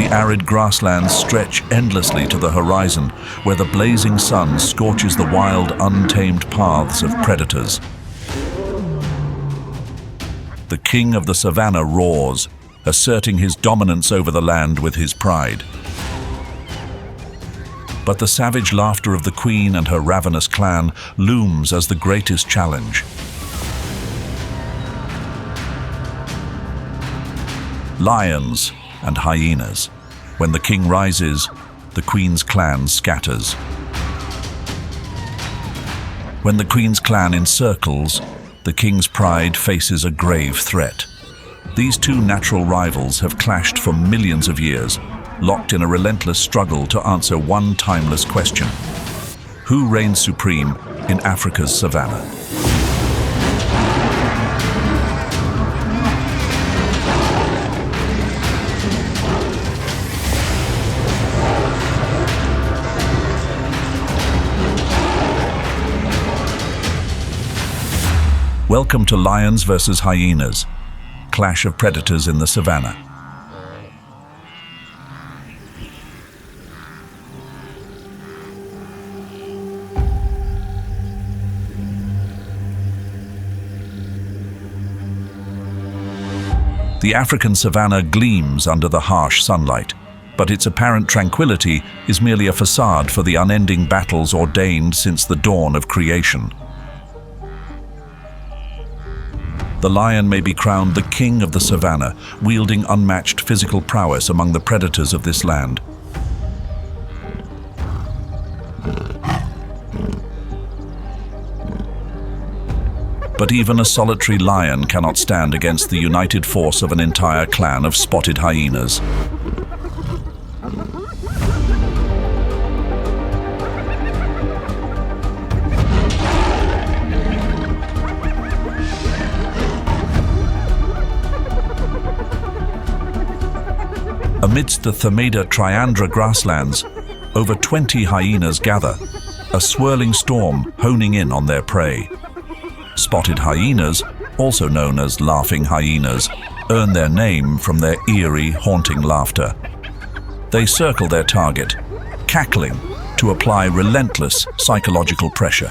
The arid grasslands stretch endlessly to the horizon, where the blazing sun scorches the wild, untamed paths of predators. The king of the Savanna roars, asserting his dominance over the land with his pride. But the savage laughter of the queen and her ravenous clan looms as the greatest challenge. Lions and hyenas. When the king rises, the queen's clan scatters. When the queen's clan encircles, the king's pride faces a grave threat. These two natural rivals have clashed for millions of years, locked in a relentless struggle to answer one timeless question: who reigns supreme in Africa's savannah? Welcome to Lions versus Hyenas, clash of predators in the savannah. The African savannah gleams under the harsh sunlight, but its apparent tranquility is merely a facade for the unending battles ordained since the dawn of creation. The lion may be crowned the king of the savannah, wielding unmatched physical prowess among the predators of this land. But even a solitary lion cannot stand against the united force of an entire clan of spotted hyenas. Amidst the Thameda Triandra grasslands, over 20 hyenas gather, a swirling storm honing in on their prey. Spotted hyenas, also known as laughing hyenas, earn their name from their eerie, haunting laughter. They circle their target, cackling to apply relentless psychological pressure.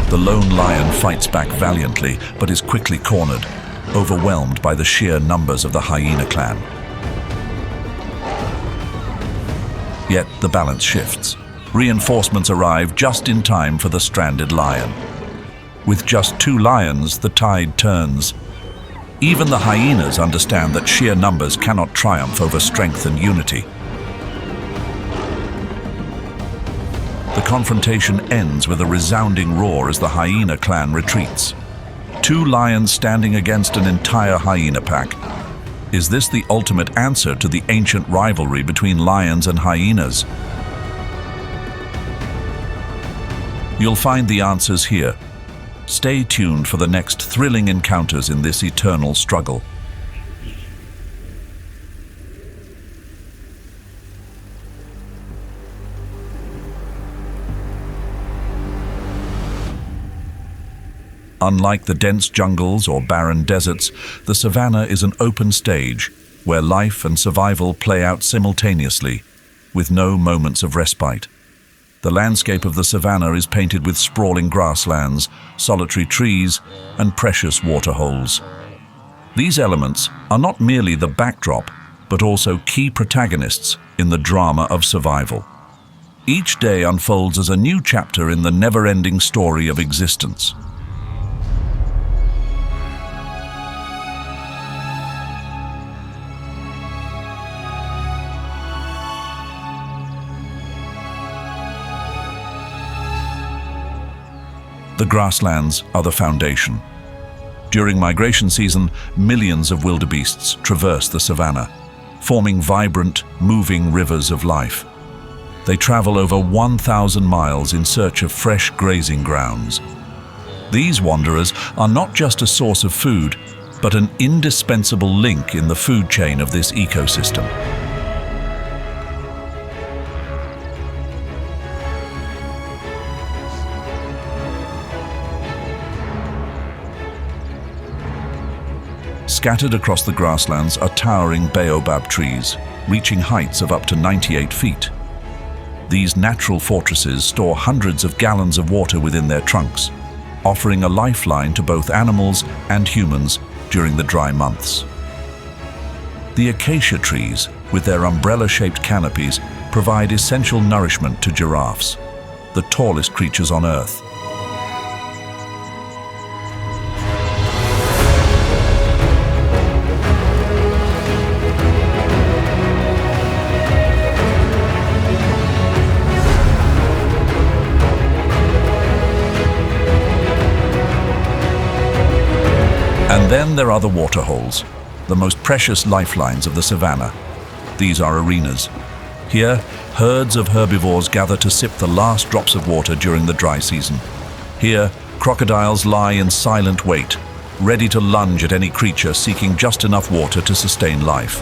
The lone lion fights back valiantly, but is quickly cornered, overwhelmed by the sheer numbers of the hyena clan. Yet the balance shifts. Reinforcements arrive just in time for the stranded lion. With just 2 lions, the tide turns. Even the hyenas understand that sheer numbers cannot triumph over strength and unity. The confrontation ends with a resounding roar as the hyena clan retreats. 2 lions standing against an entire hyena pack. Is this the ultimate answer to the ancient rivalry between lions and hyenas? You'll find the answers here. Stay tuned for the next thrilling encounters in this eternal struggle. Unlike the dense jungles or barren deserts, the savannah is an open stage where life and survival play out simultaneously, with no moments of respite. The landscape of the savannah is painted with sprawling grasslands, solitary trees, and precious waterholes. These elements are not merely the backdrop, but also key protagonists in the drama of survival. Each day unfolds as a new chapter in the never-ending story of existence. The grasslands are the foundation. During migration season, millions of wildebeests traverse the savannah, forming vibrant, moving rivers of life. They travel over 1,000 miles in search of fresh grazing grounds. These wanderers are not just a source of food, but an indispensable link in the food chain of this ecosystem. Scattered across the grasslands are towering baobab trees, reaching heights of up to 98 feet. These natural fortresses store hundreds of gallons of water within their trunks, offering a lifeline to both animals and humans during the dry months. The acacia trees, with their umbrella-shaped canopies, provide essential nourishment to giraffes, the tallest creatures on Earth. And then there are the waterholes, the most precious lifelines of the savanna. These are arenas. Here, herds of herbivores gather to sip the last drops of water during the dry season. Here, crocodiles lie in silent wait, ready to lunge at any creature seeking just enough water to sustain life.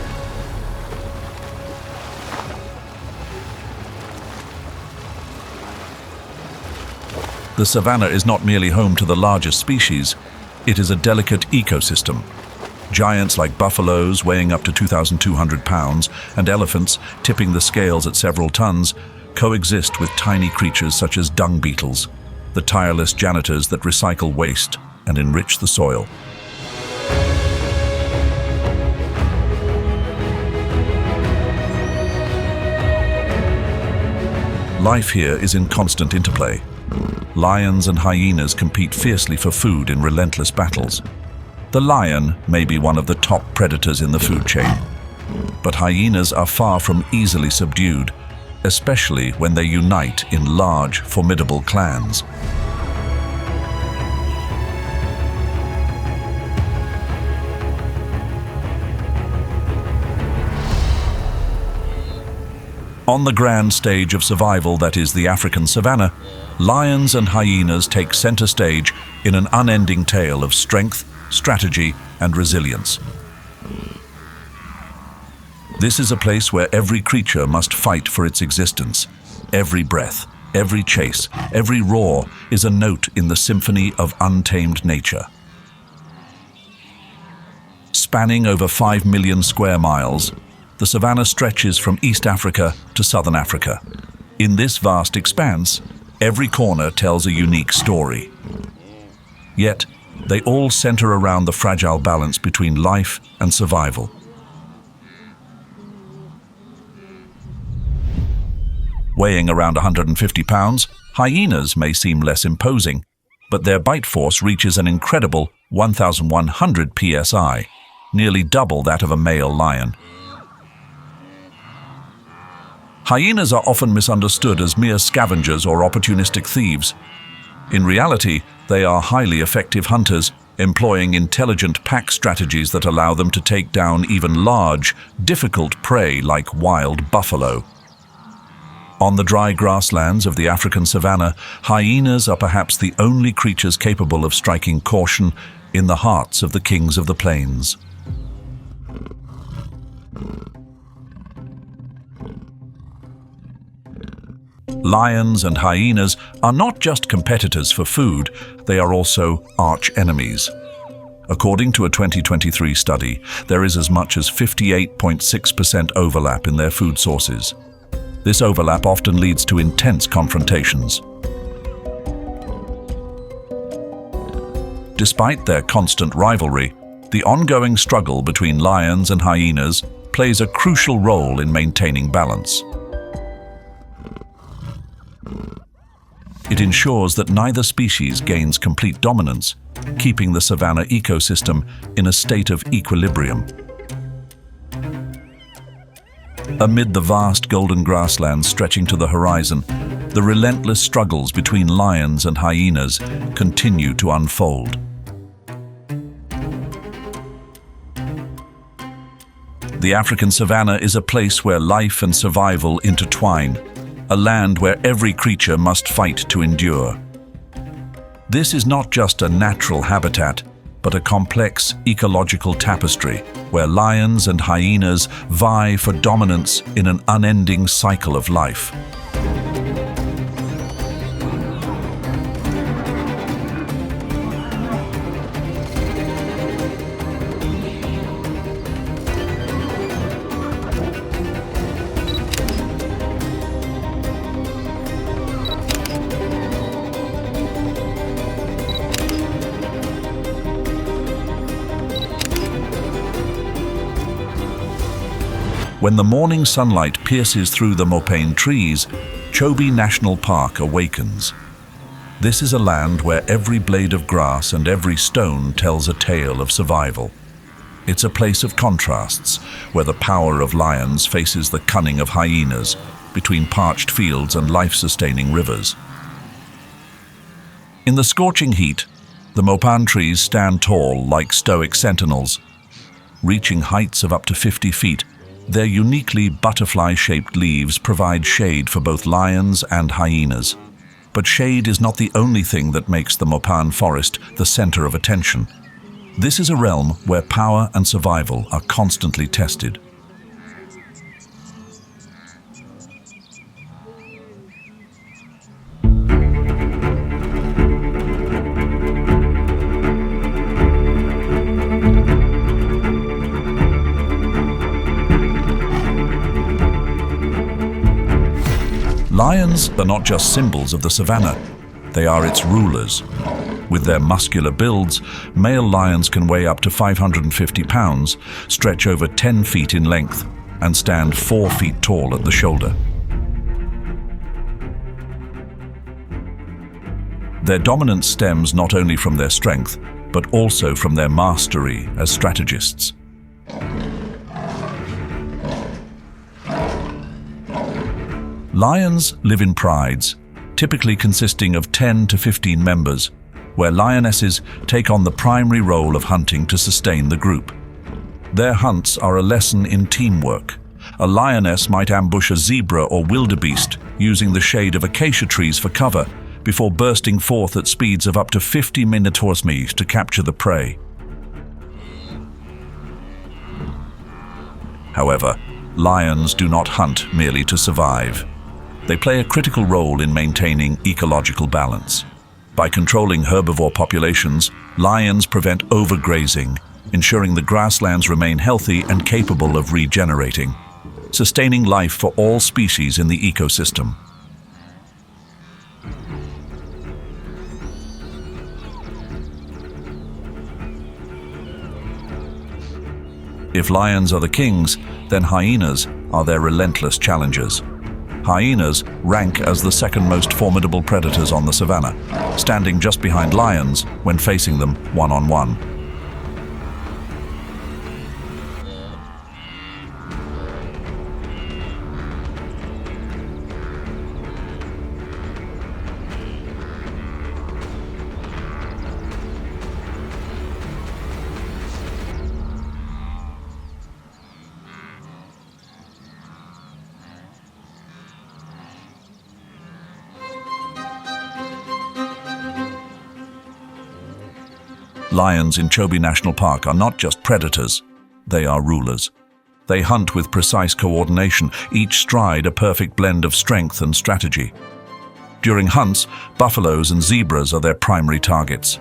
The savanna is not merely home to the largest species, it is a delicate ecosystem. Giants like buffaloes weighing up to 2,200 pounds and elephants tipping the scales at several tons coexist with tiny creatures such as dung beetles, the tireless janitors that recycle waste and enrich the soil. Life here is in constant interplay. Lions and hyenas compete fiercely for food in relentless battles. The lion may be one of the top predators in the food chain, but hyenas are far from easily subdued, especially when they unite in large, formidable clans. On the grand stage of survival that is the African savanna, lions and hyenas take center stage in an unending tale of strength, strategy, and resilience. This is a place where every creature must fight for its existence. Every breath, every chase, every roar is a note in the symphony of untamed nature. Spanning over 5 million square miles, the savanna stretches from East Africa to Southern Africa. In this vast expanse, every corner tells a unique story. Yet, they all center around the fragile balance between life and survival. Weighing around 150 pounds, hyenas may seem less imposing, but their bite force reaches an incredible 1,100 psi, nearly double that of a male lion. Hyenas are often misunderstood as mere scavengers or opportunistic thieves. In reality, they are highly effective hunters, employing intelligent pack strategies that allow them to take down even large, difficult prey like wild buffalo. On the dry grasslands of the African savanna, hyenas are perhaps the only creatures capable of striking caution in the hearts of the kings of the plains. Lions and hyenas are not just competitors for food, they are also arch-enemies. According to a 2023 study, there is as much as 58.6% overlap in their food sources. This overlap often leads to intense confrontations. Despite their constant rivalry, the ongoing struggle between lions and hyenas plays a crucial role in maintaining balance. It ensures that neither species gains complete dominance, keeping the savanna ecosystem in a state of equilibrium. Amid the vast golden grasslands stretching to the horizon, the relentless struggles between lions and hyenas continue to unfold. The African savanna is a place where life and survival intertwine, a land where every creature must fight to endure. This is not just a natural habitat, but a complex ecological tapestry where lions and hyenas vie for dominance in an unending cycle of life. When the morning sunlight pierces through the mopane trees, Chobe National Park awakens. This is a land where every blade of grass and every stone tells a tale of survival. It's a place of contrasts, where the power of lions faces the cunning of hyenas, between parched fields and life-sustaining rivers. In the scorching heat, the mopane trees stand tall like stoic sentinels. Reaching heights of up to 50 feet, their uniquely butterfly-shaped leaves provide shade for both lions and hyenas. But shade is not the only thing that makes the mopane forest the center of attention. This is a realm where power and survival are constantly tested. Lions are not just symbols of the savanna, they are its rulers. With their muscular builds, male lions can weigh up to 550 pounds, stretch over 10 feet in length, and stand 4 feet tall at the shoulder. Their dominance stems not only from their strength, but also from their mastery as strategists. Lions live in prides, typically consisting of 10 to 15 members, where lionesses take on the primary role of hunting to sustain the group. Their hunts are a lesson in teamwork. A lioness might ambush a zebra or wildebeest using the shade of acacia trees for cover, before bursting forth at speeds of up to 50 minutes to capture the prey. However, lions do not hunt merely to survive. They play a critical role in maintaining ecological balance. By controlling herbivore populations, lions prevent overgrazing, ensuring the grasslands remain healthy and capable of regenerating, sustaining life for all species in the ecosystem. If lions are the kings, then hyenas are their relentless challengers. Hyenas rank as the second most formidable predators on the savanna, standing just behind lions when facing them one-on-one. Lions in Chobe National Park are not just predators, they are rulers. They hunt with precise coordination, each stride a perfect blend of strength and strategy. During hunts, buffaloes and zebras are their primary targets.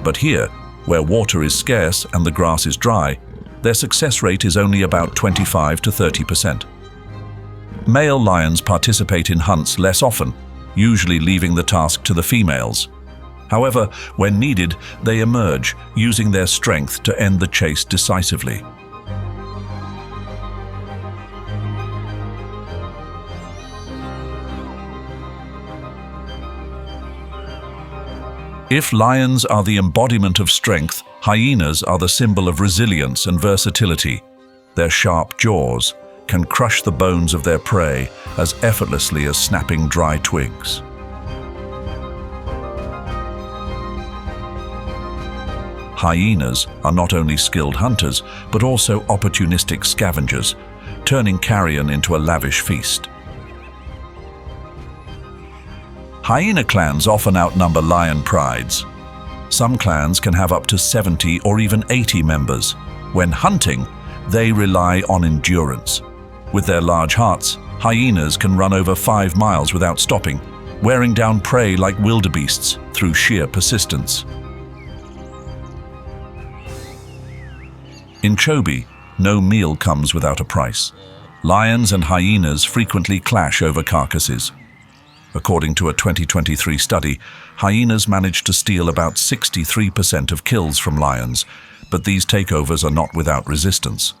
But here, where water is scarce and the grass is dry, their success rate is only about 25 to 30%. Male lions participate in hunts less often, usually leaving the task to the females. However, when needed, they emerge, using their strength to end the chase decisively. If lions are the embodiment of strength, hyenas are the symbol of resilience and versatility. Their sharp jaws can crush the bones of their prey as effortlessly as snapping dry twigs. Hyenas are not only skilled hunters, but also opportunistic scavengers, turning carrion into a lavish feast. Hyena clans often outnumber lion prides. Some clans can have up to 70 or even 80 members. When hunting, they rely on endurance. With their large hearts, hyenas can run over 5 miles without stopping, wearing down prey like wildebeests through sheer persistence. In Chobe, no meal comes without a price. Lions and hyenas frequently clash over carcasses. According to a 2023 study, hyenas managed to steal about 63% of kills from lions, but these takeovers are not without resistance.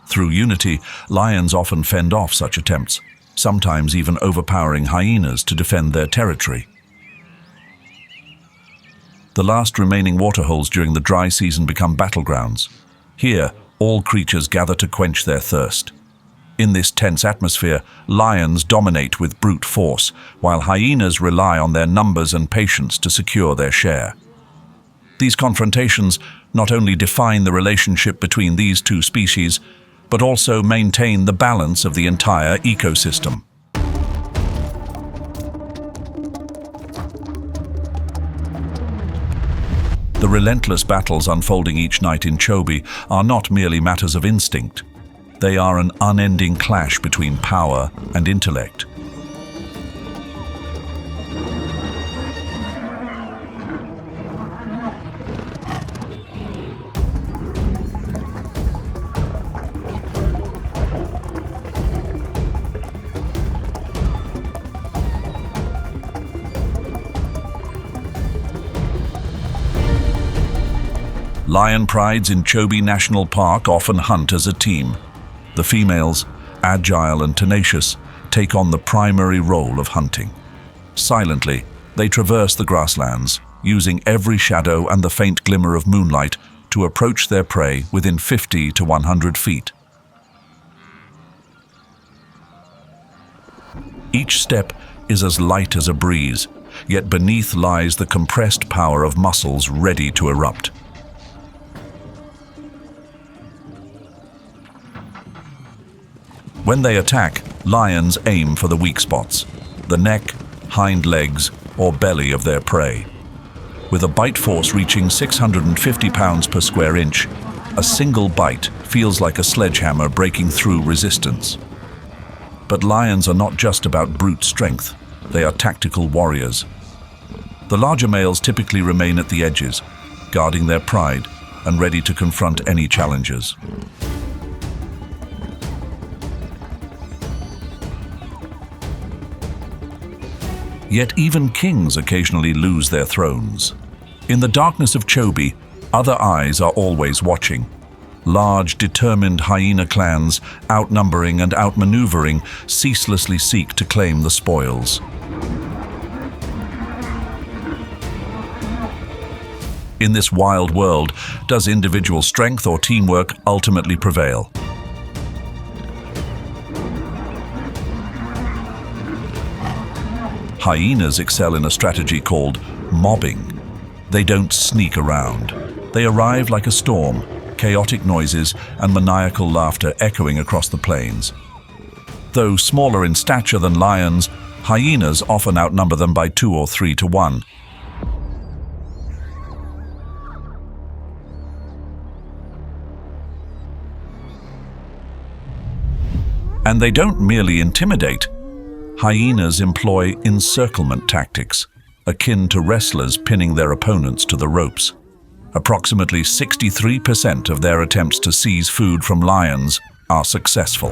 Through unity, lions often fend off such attempts, sometimes even overpowering hyenas to defend their territory. The last remaining waterholes during the dry season become battlegrounds. Here, all creatures gather to quench their thirst. In this tense atmosphere, lions dominate with brute force, while hyenas rely on their numbers and patience to secure their share. These confrontations not only define the relationship between these two species, but also maintain the balance of the entire ecosystem. The relentless battles unfolding each night in Chobe are not merely matters of instinct. They are an unending clash between power and intellect. Lion prides in Chobe National Park often hunt as a team. The females, agile and tenacious, take on the primary role of hunting. Silently, they traverse the grasslands, using every shadow and the faint glimmer of moonlight to approach their prey within 50 to 100 feet. Each step is as light as a breeze, yet beneath lies the compressed power of muscles ready to erupt. When they attack, lions aim for the weak spots, the neck, hind legs, or belly of their prey. With a bite force reaching 650 pounds per square inch, a single bite feels like a sledgehammer breaking through resistance. But lions are not just about brute strength, they are tactical warriors. The larger males typically remain at the edges, guarding their pride and ready to confront any challenges. Yet even kings occasionally lose their thrones. In the darkness of Chobe, other eyes are always watching. Large, determined hyena clans, outnumbering and outmaneuvering, ceaselessly seek to claim the spoils. In this wild world, does individual strength or teamwork ultimately prevail? Hyenas excel in a strategy called mobbing. They don't sneak around. They arrive like a storm, chaotic noises and maniacal laughter echoing across the plains. Though smaller in stature than lions, hyenas often outnumber them by 2 or 3 to 1. And they don't merely intimidate. Hyenas employ encirclement tactics, akin to wrestlers pinning their opponents to the ropes. Approximately 63% of their attempts to seize food from lions are successful.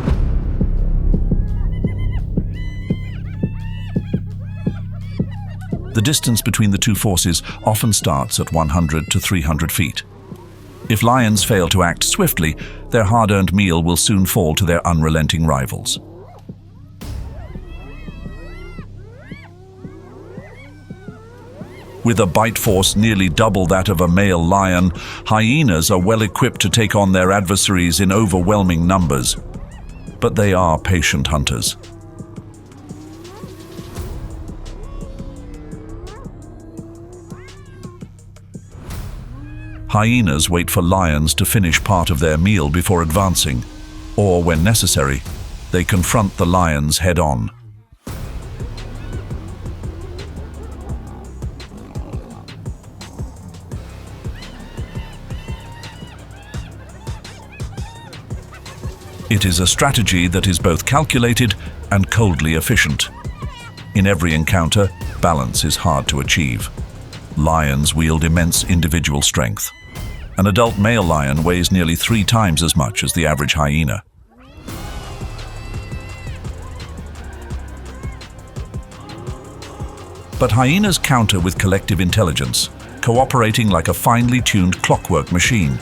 The distance between the two forces often starts at 100 to 300 feet. If lions fail to act swiftly, their hard-earned meal will soon fall to their unrelenting rivals. With a bite force nearly double that of a male lion, hyenas are well equipped to take on their adversaries in overwhelming numbers. But they are patient hunters. Hyenas wait for lions to finish part of their meal before advancing, or when necessary, they confront the lions head-on. It is a strategy that is both calculated and coldly efficient. In every encounter, balance is hard to achieve. Lions wield immense individual strength. An adult male lion weighs nearly 3 times as much as the average hyena. But hyenas counter with collective intelligence, cooperating like a finely tuned clockwork machine.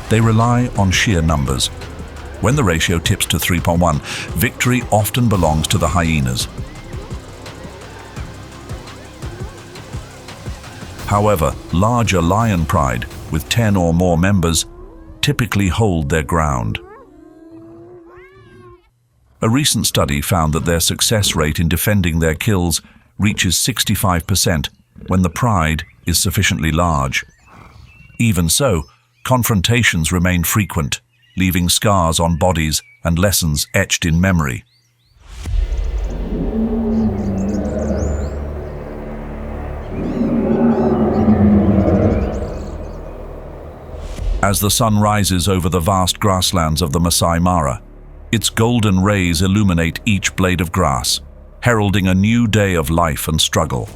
They rely on sheer numbers. When the ratio tips to 3:1, victory often belongs to the hyenas. However, larger lion pride, with 10 or more members, typically hold their ground. A recent study found that their success rate in defending their kills reaches 65% when the pride is sufficiently large. Even so, confrontations remain frequent, leaving scars on bodies and lessons etched in memory. As the sun rises over the vast grasslands of the Masai Mara, its golden rays illuminate each blade of grass, heralding a new day of life and struggle.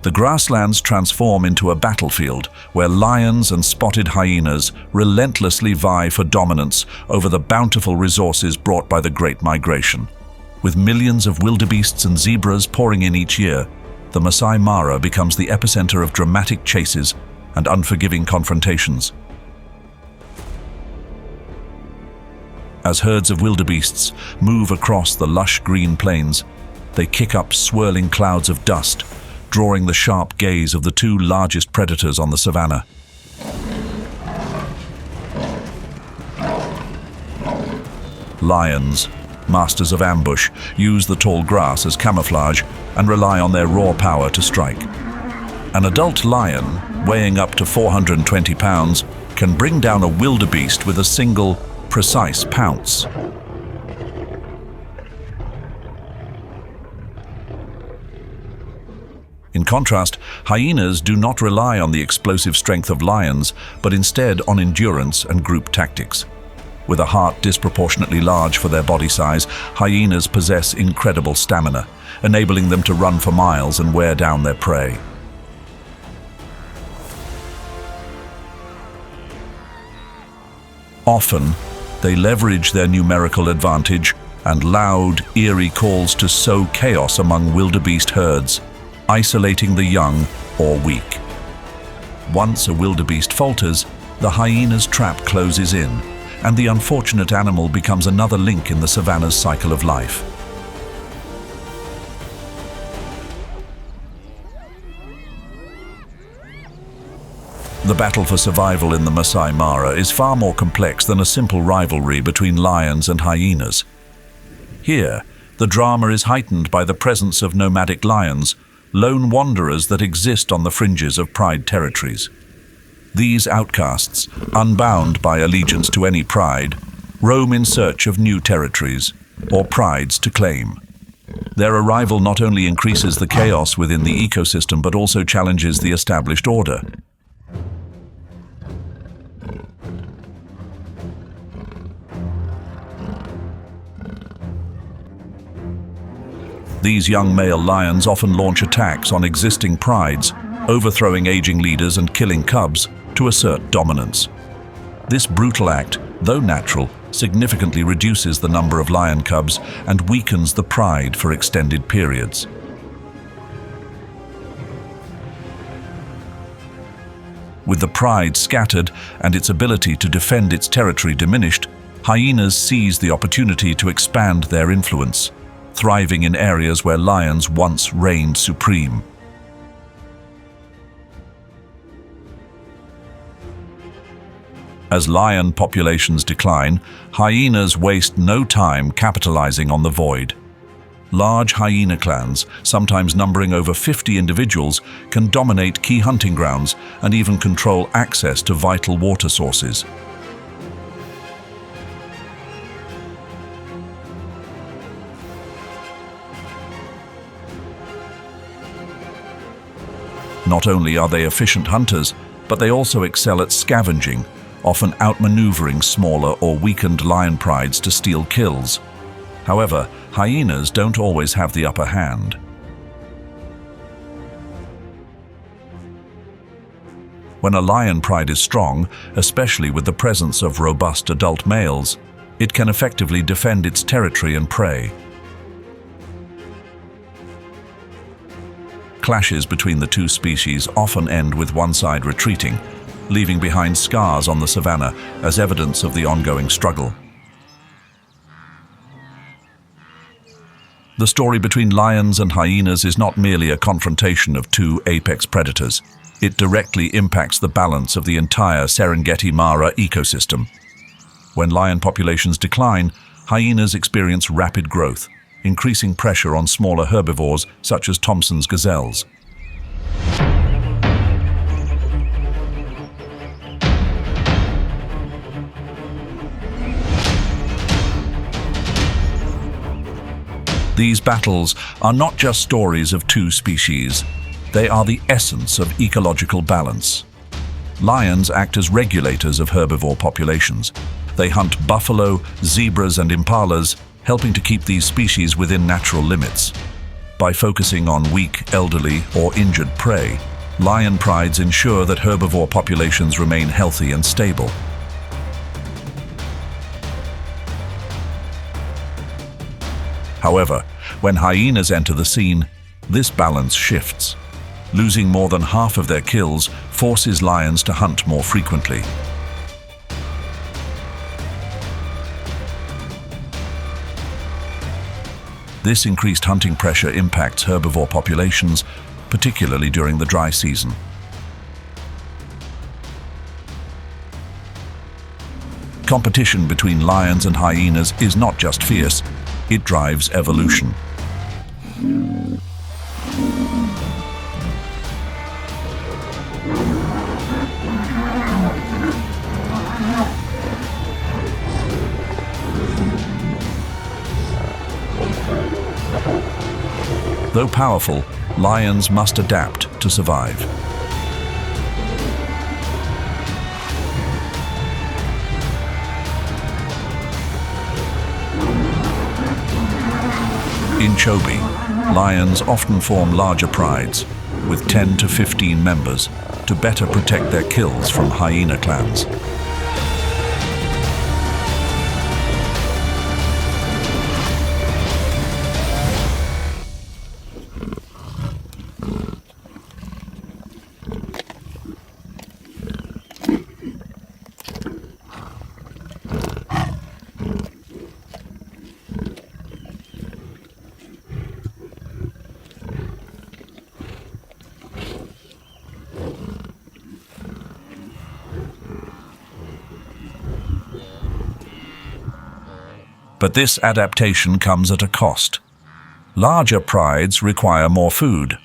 The grasslands transform into a battlefield where lions and spotted hyenas relentlessly vie for dominance over the bountiful resources brought by the Great Migration. With millions of wildebeests and zebras pouring in each year, the Masai Mara becomes the epicenter of dramatic chases and unforgiving confrontations. As herds of wildebeests move across the lush green plains, they kick up swirling clouds of dust, drawing the sharp gaze of the two largest predators on the savanna. Lions, masters of ambush, use the tall grass as camouflage and rely on their raw power to strike. An adult lion, weighing up to 420 pounds, can bring down a wildebeest with a single, precise pounce. In contrast, hyenas do not rely on the explosive strength of lions, but instead on endurance and group tactics. With a heart disproportionately large for their body size, hyenas possess incredible stamina, enabling them to run for miles and wear down their prey. Often, they leverage their numerical advantage and loud, eerie calls to sow chaos among wildebeest herds, isolating the young or weak. Once a wildebeest falters, the hyena's trap closes in, and the unfortunate animal becomes another link in the savanna's cycle of life. The battle for survival in the Masai Mara is far more complex than a simple rivalry between lions and hyenas. Here, the drama is heightened by the presence of nomadic lions, lone wanderers that exist on the fringes of pride territories. These outcasts, unbound by allegiance to any pride, roam in search of new territories or prides to claim. Their arrival not only increases the chaos within the ecosystem but also challenges the established order. These young male lions often launch attacks on existing prides, overthrowing aging leaders and killing cubs to assert dominance. This brutal act, though natural, significantly reduces the number of lion cubs and weakens the pride for extended periods. With the pride scattered and its ability to defend its territory diminished, hyenas seize the opportunity to expand their influence, thriving in areas where lions once reigned supreme. As lion populations decline, hyenas waste no time capitalizing on the void. Large hyena clans, sometimes numbering over 50 individuals, can dominate key hunting grounds and even control access to vital water sources. Not only are they efficient hunters, but they also excel at scavenging, often outmaneuvering smaller or weakened lion prides to steal kills. However, hyenas don't always have the upper hand. When a lion pride is strong, especially with the presence of robust adult males, It can effectively defend its territory and prey. Clashes between the two species often end with one side retreating, leaving behind scars on the savanna as evidence of the ongoing struggle. The story between lions and hyenas is not merely a confrontation of two apex predators. It directly impacts the balance of the entire Serengeti-Mara ecosystem. When lion populations decline, hyenas experience rapid growth, increasing pressure on smaller herbivores such as Thompson's gazelles. These battles are not just stories of two species. They are the essence of ecological balance. Lions act as regulators of herbivore populations. They hunt buffalo, zebras, and impalas, helping to keep these species within natural limits. By focusing on weak, elderly, or injured prey, lion prides ensure that herbivore populations remain healthy and stable. However, when hyenas enter the scene, this balance shifts. Losing more than half of their kills forces lions to hunt more frequently. This increased hunting pressure impacts herbivore populations, particularly during the dry season. Competition between lions and hyenas is not just fierce, it drives evolution. Though powerful, lions must adapt to survive. In Chobe, lions often form larger prides, with 10 to 15 members, to better protect their kills from hyena clans. But this adaptation comes at a cost. Larger prides require more food.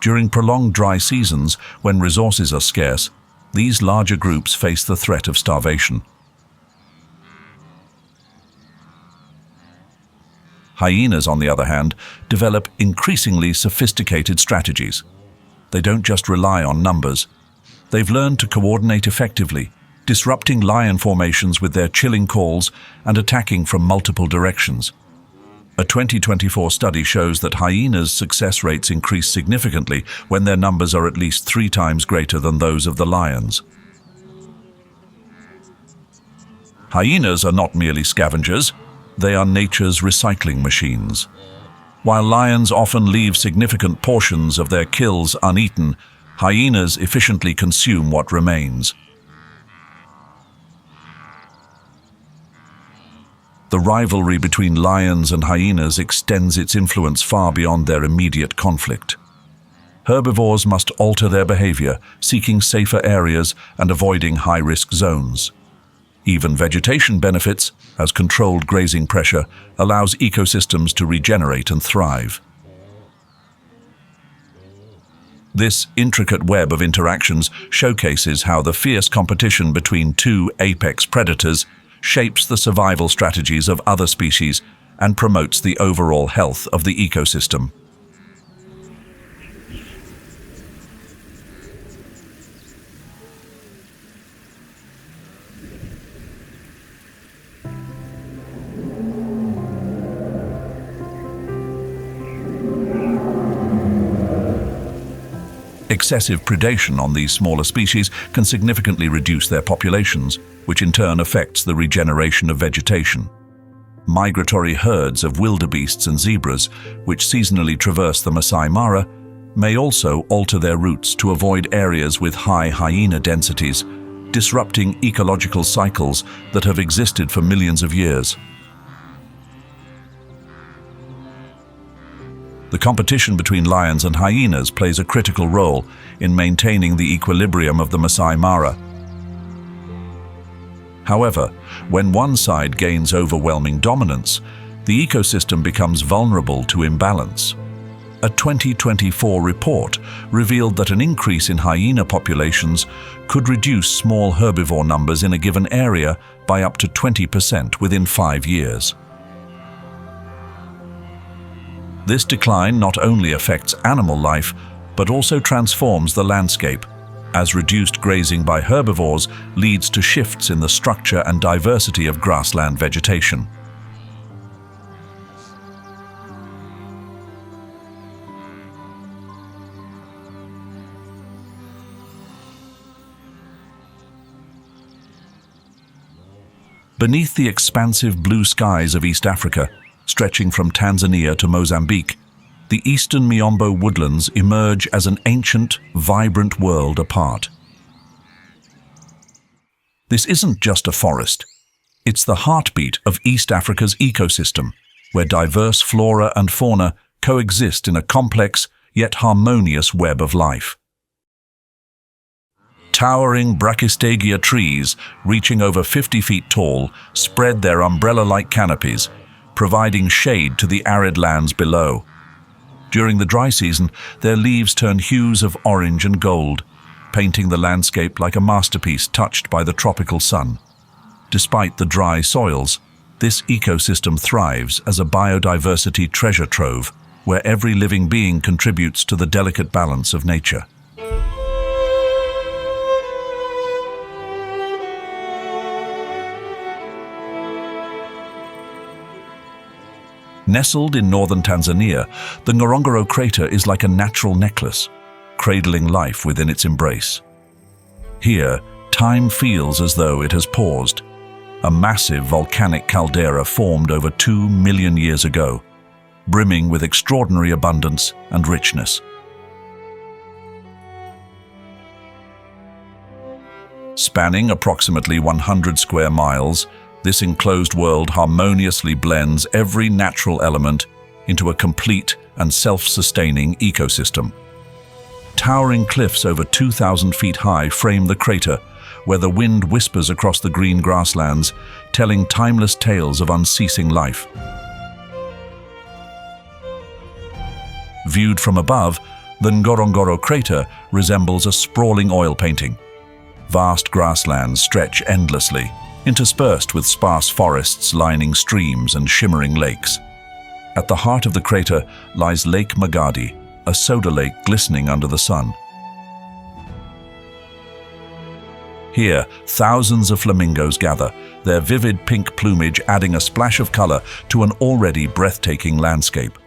During prolonged dry seasons, when resources are scarce, these larger groups face the threat of starvation. Hyenas, on the other hand, develop increasingly sophisticated strategies. They don't just rely on numbers. They've learned to coordinate effectively, disrupting lion formations with their chilling calls and attacking from multiple directions. A 2024 study shows that hyenas' success rates increase significantly when their numbers are at least 3 times greater than those of the lions. Hyenas are not merely scavengers, they are nature's recycling machines. While lions often leave significant portions of their kills uneaten, hyenas efficiently consume what remains. The rivalry between lions and hyenas extends its influence far beyond their immediate conflict. Herbivores must alter their behavior, seeking safer areas and avoiding high-risk zones. Even vegetation benefits, as controlled grazing pressure, allows ecosystems to regenerate and thrive. This intricate web of interactions showcases how the fierce competition between two apex predators shapes the survival strategies of other species and promotes the overall health of the ecosystem. Excessive predation on these smaller species can significantly reduce their populations. which in turn affects the regeneration of vegetation. Migratory herds of wildebeests and zebras, which seasonally traverse the Masai Mara, may also alter their routes to avoid areas with high hyena densities, disrupting ecological cycles that have existed for millions of years. The competition between lions and hyenas plays a critical role in maintaining the equilibrium of the Masai Mara. However, when one side gains overwhelming dominance, the ecosystem becomes vulnerable to imbalance. A 2024 report revealed that an increase in hyena populations could reduce small herbivore numbers in a given area by up to 20% within 5 years. This decline not only affects animal life, but also transforms the landscape, as reduced grazing by herbivores leads to shifts in the structure and diversity of grassland vegetation. Beneath the expansive blue skies of East Africa, stretching from Tanzania to Mozambique, the eastern Miombo woodlands emerge as an ancient, vibrant world apart. This isn't just a forest. It's the heartbeat of East Africa's ecosystem, where diverse flora and fauna coexist in a complex yet harmonious web of life. Towering brachystegia trees, reaching over 50 feet tall, spread their umbrella-like canopies, providing shade to the arid lands below. During the dry season, their leaves turn hues of orange and gold, painting the landscape like a masterpiece touched by the tropical sun. Despite the dry soils, this ecosystem thrives as a biodiversity treasure trove, where every living being contributes to the delicate balance of nature. Nestled in northern Tanzania, the Ngorongoro crater is like a natural necklace, cradling life within its embrace. Here, time feels as though it has paused. A massive volcanic caldera formed over 2 million years ago, brimming with extraordinary abundance and richness. Spanning approximately 100 square miles, this enclosed world harmoniously blends every natural element into a complete and self-sustaining ecosystem. Towering cliffs over 2,000 feet high frame the crater, where the wind whispers across the green grasslands, telling timeless tales of unceasing life. Viewed from above, the Ngorongoro crater resembles a sprawling oil painting. Vast grasslands stretch endlessly, interspersed with sparse forests lining streams and shimmering lakes. At the heart of the crater lies Lake Magadi, a soda lake glistening under the sun. Here, thousands of flamingos gather, their vivid pink plumage adding a splash of color to an already breathtaking landscape.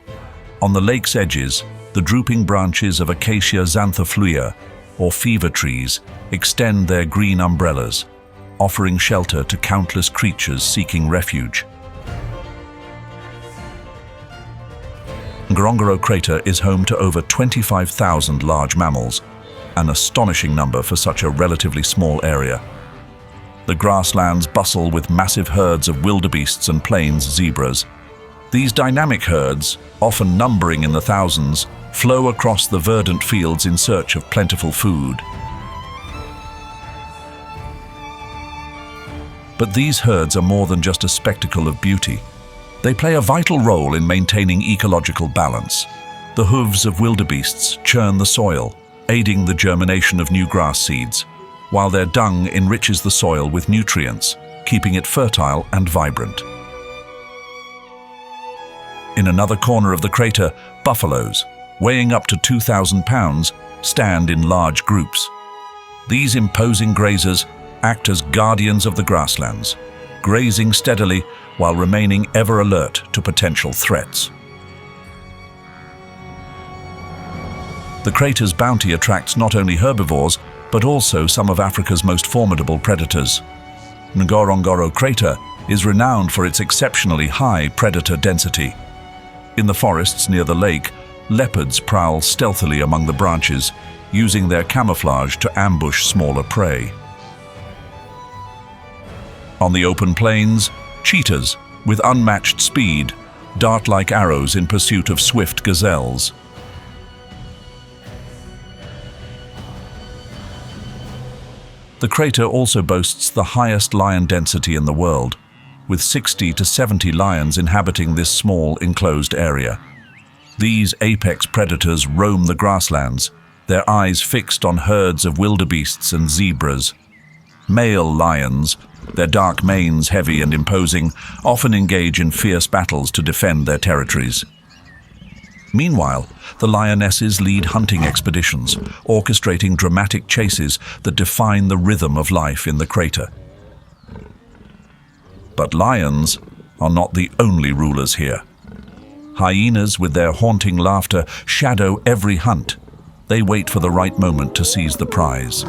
On the lake's edges, the drooping branches of Acacia xanthophylla, or fever trees, extend their green umbrellas, offering shelter to countless creatures seeking refuge. Ngorongoro crater is home to over 25,000 large mammals, an astonishing number for such a relatively small area. The grasslands bustle with massive herds of wildebeests and plains zebras. These dynamic herds, often numbering in the thousands, flow across the verdant fields in search of plentiful food. But these herds are more than just a spectacle of beauty. They play a vital role in maintaining ecological balance. The hooves of wildebeests churn the soil, aiding the germination of new grass seeds, while their dung enriches the soil with nutrients, keeping it fertile and vibrant. In another corner of the crater, buffaloes, weighing up to 2,000 pounds, stand in large groups. These imposing grazers act as guardians of the grasslands, grazing steadily while remaining ever alert to potential threats. The crater's bounty attracts not only herbivores, but also some of Africa's most formidable predators. Ngorongoro crater is renowned for its exceptionally high predator density. In the forests near the lake, leopards prowl stealthily among the branches, using their camouflage to ambush smaller prey. On the open plains, cheetahs, with unmatched speed, dart like arrows in pursuit of swift gazelles. The crater also boasts the highest lion density in the world, with 60 to 70 lions inhabiting this small enclosed area. These apex predators roam the grasslands, their eyes fixed on herds of wildebeests and zebras. Male lions, their dark manes heavy and imposing, often engage in fierce battles to defend their territories. Meanwhile, the lionesses lead hunting expeditions, orchestrating dramatic chases that define the rhythm of life in the crater. But lions are not the only rulers here. Hyenas, with their haunting laughter, shadow every hunt. They wait for the right moment to seize the prize.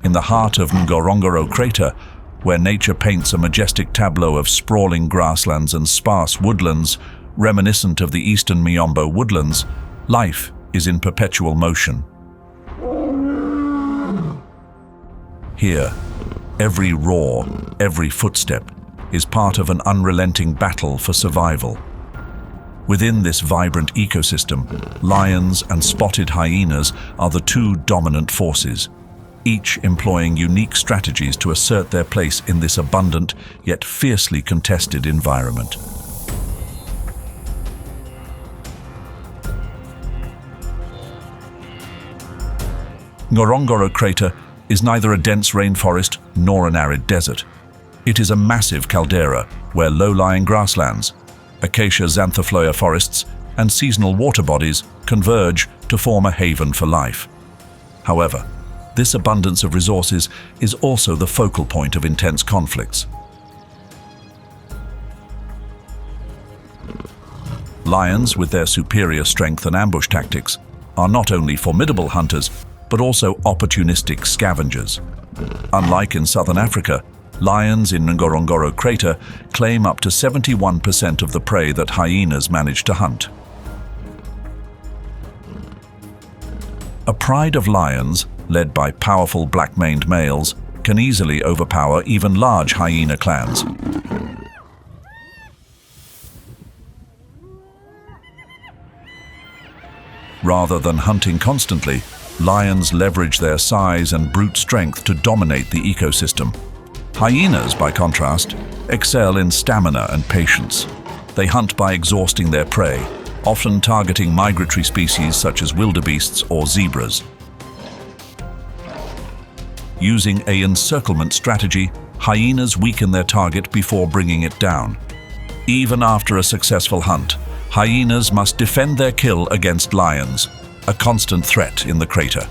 In the heart of Ngorongoro crater, where nature paints a majestic tableau of sprawling grasslands and sparse woodlands, reminiscent of the eastern Miombo woodlands, life is in perpetual motion. Here, every roar, every footstep, is part of an unrelenting battle for survival. Within this vibrant ecosystem, lions and spotted hyenas are the two dominant forces, each employing unique strategies to assert their place in this abundant yet fiercely contested environment. Ngorongoro crater is neither a dense rainforest nor an arid desert. It is a massive caldera where low-lying grasslands, acacia xanthophylla forests, and seasonal water bodies converge to form a haven for life. However, this abundance of resources is also the focal point of intense conflicts. Lions, with their superior strength and ambush tactics, are not only formidable hunters, but also opportunistic scavengers. Unlike in southern Africa, lions in Ngorongoro crater claim up to 71% of the prey that hyenas manage to hunt. A pride of lions, led by powerful black-maned males, can easily overpower even large hyena clans. Rather than hunting constantly, lions leverage their size and brute strength to dominate the ecosystem. Hyenas, by contrast, excel in stamina and patience. They hunt by exhausting their prey, often targeting migratory species such as wildebeests or zebras. Using an encirclement strategy, hyenas weaken their target before bringing it down. Even after a successful hunt, hyenas must defend their kill against lions, a constant threat in the crater.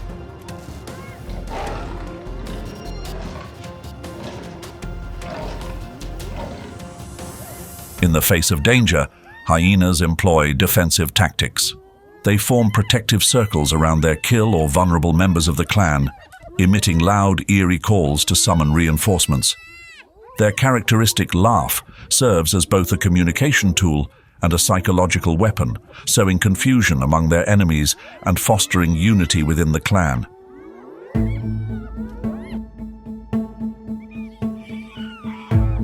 In the face of danger, hyenas employ defensive tactics. They form protective circles around their kill or vulnerable members of the clan, emitting loud, eerie calls to summon reinforcements. Their characteristic laugh serves as both a communication tool and a psychological weapon, sowing confusion among their enemies and fostering unity within the clan.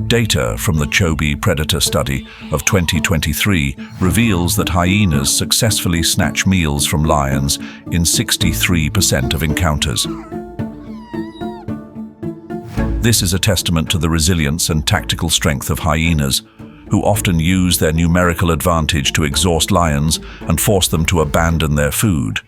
Data from the Chobe predator study of 2023 reveals that hyenas successfully snatch meals from lions in 63% of encounters. This is a testament to the resilience and tactical strength of hyenas, who often use their numerical advantage to exhaust lions and force them to abandon their food.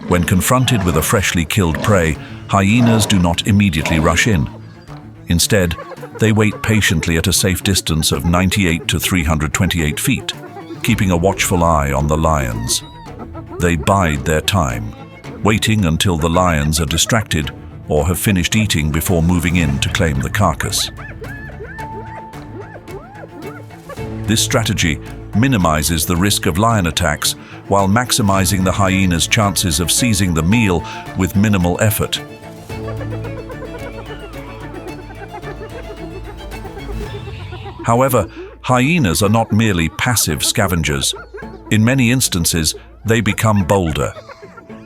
When confronted with a freshly killed prey, hyenas do not immediately rush in. Instead, they wait patiently at a safe distance of 98 to 328 feet, keeping a watchful eye on the lions. They bide their time, waiting until the lions are distracted or have finished eating before moving in to claim the carcass. This strategy minimizes the risk of lion attacks while maximizing the hyena's chances of seizing the meal with minimal effort. However, hyenas are not merely passive scavengers. In many instances, they become bolder.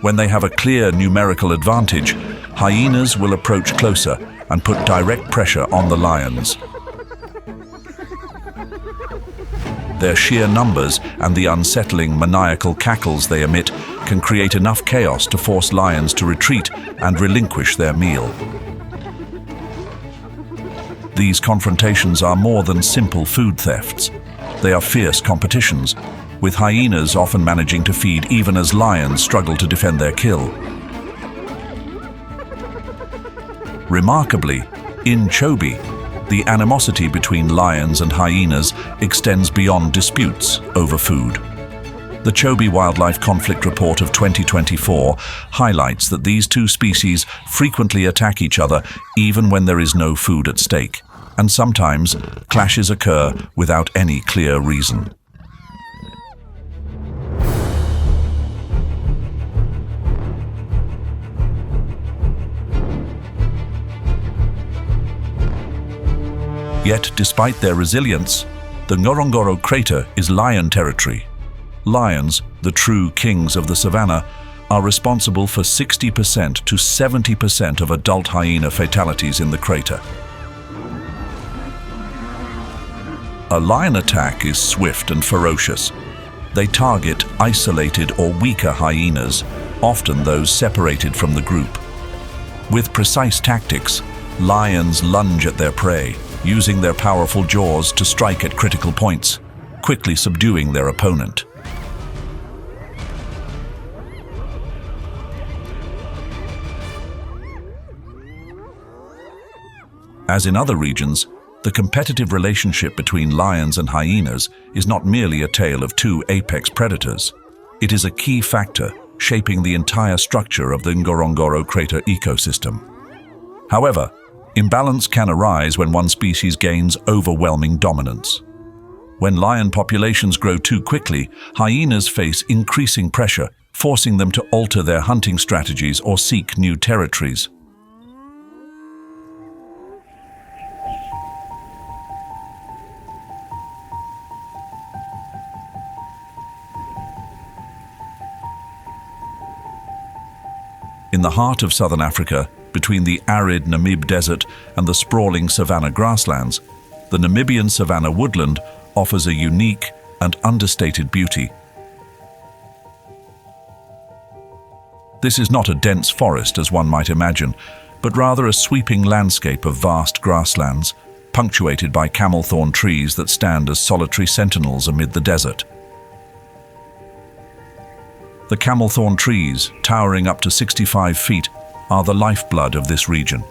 When they have a clear numerical advantage, hyenas will approach closer and put direct pressure on the lions. Their sheer numbers and the unsettling maniacal cackles they emit can create enough chaos to force lions to retreat and relinquish their meal. These confrontations are more than simple food thefts. They are fierce competitions, with hyenas often managing to feed even as lions struggle to defend their kill. Remarkably, in Chobe, the animosity between lions and hyenas extends beyond disputes over food. The Chobe Wildlife Conflict Report of 2024 highlights that these two species frequently attack each other even when there is no food at stake, and sometimes clashes occur without any clear reason. Yet, despite their resilience, the Ngorongoro crater is lion territory. Lions, the true kings of the Savanna, are responsible for 60% to 70% of adult hyena fatalities in the crater. A lion attack is swift and ferocious. They target isolated or weaker hyenas, often those separated from the group. With precise tactics, lions lunge at their prey, using their powerful jaws to strike at critical points, quickly subduing their opponent. As in other regions, the competitive relationship between lions and hyenas is not merely a tale of two apex predators. It is a key factor shaping the entire structure of the Ngorongoro crater ecosystem. However, imbalance can arise when one species gains overwhelming dominance. When lion populations grow too quickly, hyenas face increasing pressure, forcing them to alter their hunting strategies or seek new territories. In the heart of southern Africa, between the arid Namib Desert and the sprawling savanna grasslands, the Namibian savanna woodland offers a unique and understated beauty. This is not a dense forest as one might imagine, but rather a sweeping landscape of vast grasslands, punctuated by camelthorn trees that stand as solitary sentinels amid the desert. The camelthorn trees, towering up to 65 feet, are the lifeblood of this region.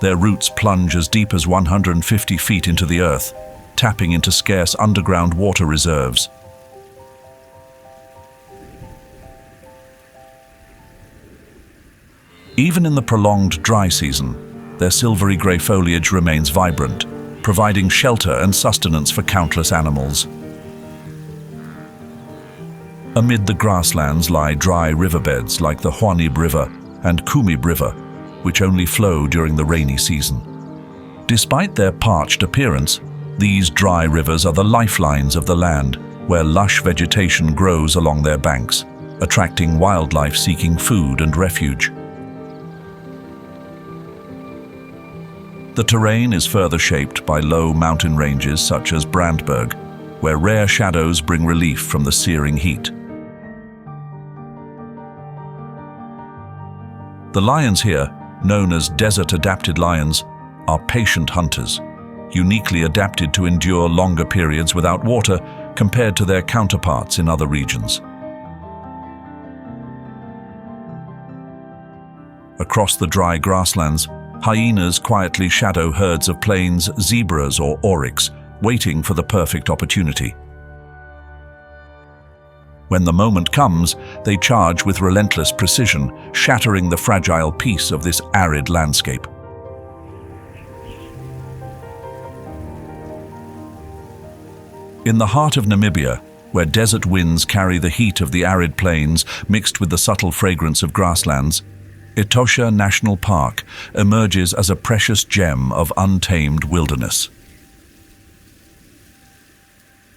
Their roots plunge as deep as 150 feet into the earth, tapping into scarce underground water reserves. Even in the prolonged dry season, their silvery grey foliage remains vibrant, providing shelter and sustenance for countless animals. Amid the grasslands lie dry riverbeds like the Hyenas River and Chobe River, which only flow during the rainy season. Despite their parched appearance, these dry rivers are the lifelines of the land, where lush vegetation grows along their banks, attracting wildlife seeking food and refuge. The terrain is further shaped by low mountain ranges such as Brandberg, where rare shadows bring relief from the searing heat. The lions here, known as desert-adapted lions, are patient hunters, uniquely adapted to endure longer periods without water compared to their counterparts in other regions. Across the dry grasslands, hyenas quietly shadow herds of plains zebras or oryx, waiting for the perfect opportunity. When the moment comes, they charge with relentless precision, shattering the fragile peace of this arid landscape. In the heart of Namibia, where desert winds carry the heat of the arid plains mixed with the subtle fragrance of grasslands, Etosha National Park emerges as a precious gem of untamed wilderness.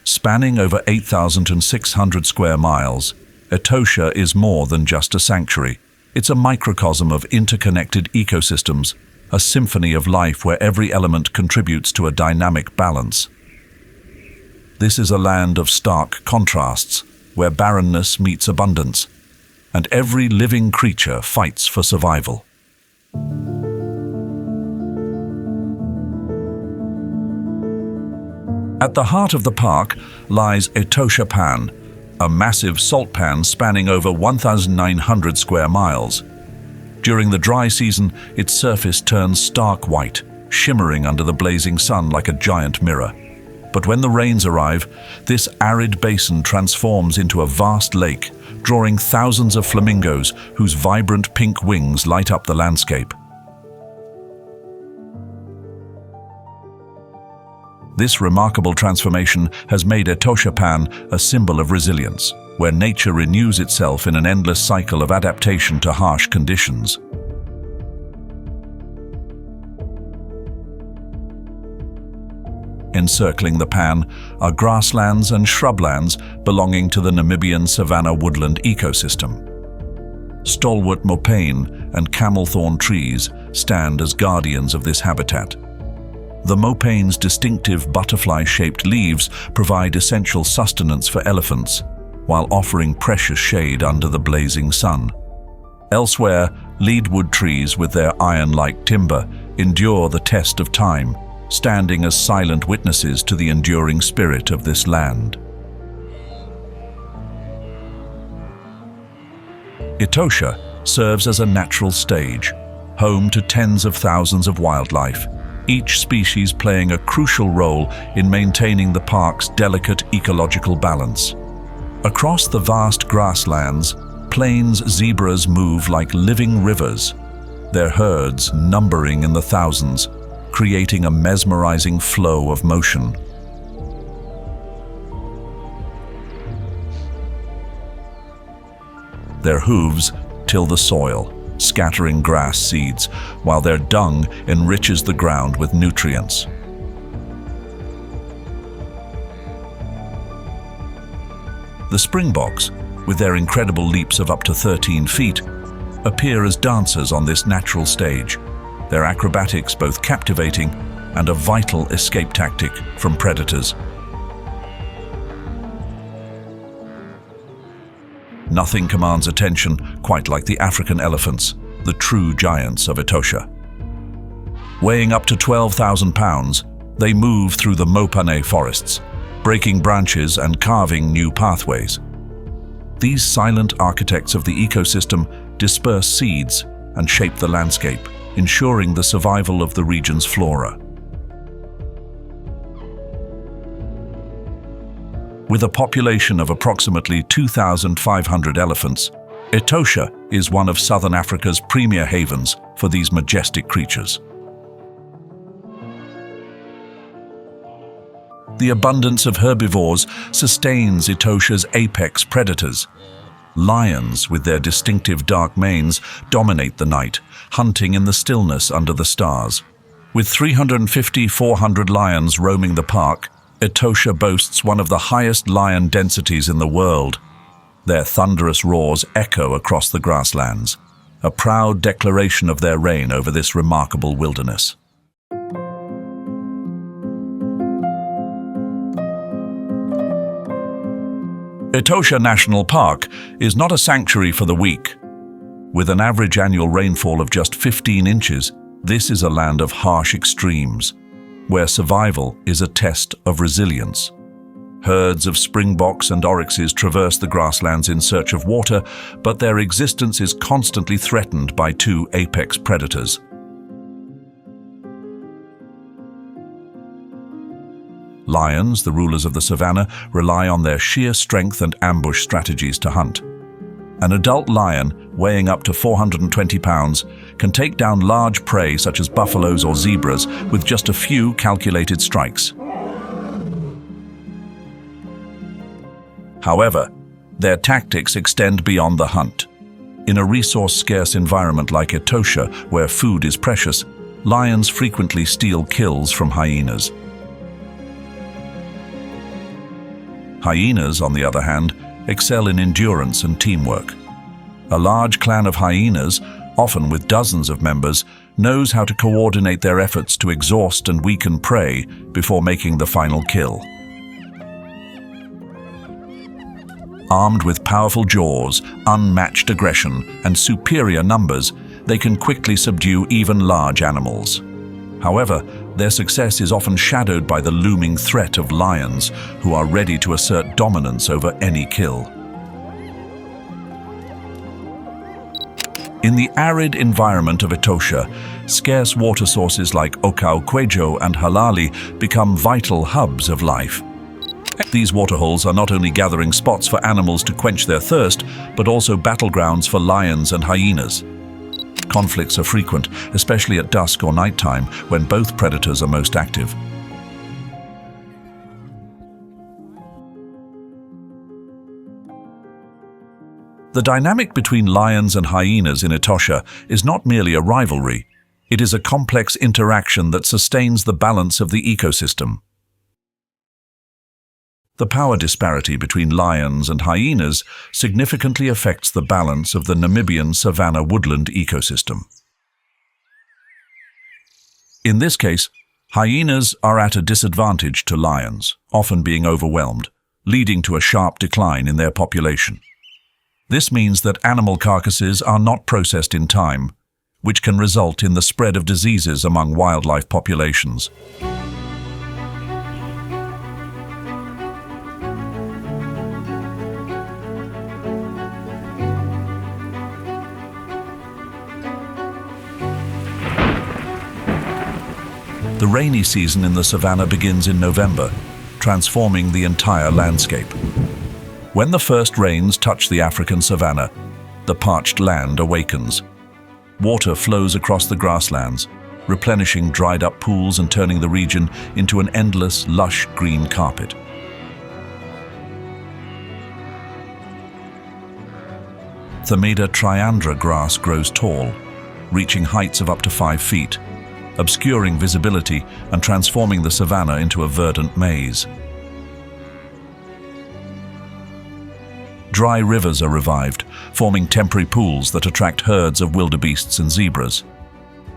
Spanning over 8,600 square miles, Etosha is more than just a sanctuary. It's a microcosm of interconnected ecosystems, a symphony of life where every element contributes to a dynamic balance. This is a land of stark contrasts, where barrenness meets abundance, and every living creature fights for survival. At the heart of the park lies Etosha Pan, a massive salt pan spanning over 1,900 square miles. During the dry season, its surface turns stark white, shimmering under the blazing sun like a giant mirror. But when the rains arrive, this arid basin transforms into a vast lake, drawing thousands of flamingos whose vibrant pink wings light up the landscape. This remarkable transformation has made Etosha Pan a symbol of resilience, where nature renews itself in an endless cycle of adaptation to harsh conditions. Encircling the pan are grasslands and shrublands belonging to the Namibian Savanna woodland ecosystem. Stalwart mopane and camelthorn trees stand as guardians of this habitat. The mopane's distinctive butterfly-shaped leaves provide essential sustenance for elephants, while offering precious shade under the blazing sun. Elsewhere, leadwood trees with their iron-like timber endure the test of time, standing as silent witnesses to the enduring spirit of this land. Etosha serves as a natural stage, home to tens of thousands of wildlife, each species playing a crucial role in maintaining the park's delicate ecological balance. Across the vast grasslands, plains zebras move like living rivers, their herds numbering in the thousands, creating a mesmerizing flow of motion. Their hooves till the soil, scattering grass seeds, while their dung enriches the ground with nutrients. The springboks, with their incredible leaps of up to 13 feet, appear as dancers on this natural stage, their acrobatics both captivating and a vital escape tactic from predators. Nothing commands attention quite like the African elephants, the true giants of Etosha. Weighing up to 12,000 pounds, they move through the mopane forests, breaking branches and carving new pathways. These silent architects of the ecosystem disperse seeds and shape the landscape, ensuring the survival of the region's flora. With a population of approximately 2,500 elephants, Etosha is one of southern Africa's premier havens for these majestic creatures. The abundance of herbivores sustains Etosha's apex predators. Lions, with their distinctive dark manes, dominate the night, hunting in the stillness under the stars. With 350-400 lions roaming the park, Etosha boasts one of the highest lion densities in the world. Their thunderous roars echo across the grasslands, a proud declaration of their reign over this remarkable wilderness. Etosha National Park is not a sanctuary for the weak. With an average annual rainfall of just 15 inches, this is a land of harsh extremes, where survival is a test of resilience. Herds of springboks and oryxes traverse the grasslands in search of water, but their existence is constantly threatened by two apex predators. Lions, the rulers of the savanna, rely on their sheer strength and ambush strategies to hunt. An adult lion, weighing up to 420 pounds, can take down large prey such as buffaloes or zebras with just a few calculated strikes. However, their tactics extend beyond the hunt. In a resource-scarce environment like Etosha, where food is precious, lions frequently steal kills from hyenas. Hyenas, on the other hand, excel in endurance and teamwork. A large clan of hyenas, often with dozens of members, knows how to coordinate their efforts to exhaust and weaken prey before making the final kill. Armed with powerful jaws, unmatched aggression, and superior numbers, they can quickly subdue even large animals. However, their success is often shadowed by the looming threat of lions, who are ready to assert dominance over any kill. In the arid environment of Etosha, scarce water sources like Okauquejo and Halali become vital hubs of life. These waterholes are not only gathering spots for animals to quench their thirst, but also battlegrounds for lions and hyenas. Conflicts are frequent, especially at dusk or nighttime, when both predators are most active. The dynamic between lions and hyenas in Etosha is not merely a rivalry. It is a complex interaction that sustains the balance of the ecosystem. The power disparity between lions and hyenas significantly affects the balance of the Namibian savanna woodland ecosystem. In this case, hyenas are at a disadvantage to lions, often being overwhelmed, leading to a sharp decline in their population. This means that animal carcasses are not processed in time, which can result in the spread of diseases among wildlife populations. The rainy season in the savanna begins in November, transforming the entire landscape. When the first rains touch the African savanna, the parched land awakens. Water flows across the grasslands, replenishing dried-up pools and turning the region into an endless, lush green carpet. Thameda triandra grass grows tall, reaching heights of up to 5 feet, obscuring visibility and transforming the savanna into a verdant maze. Dry rivers are revived, forming temporary pools that attract herds of wildebeests and zebras.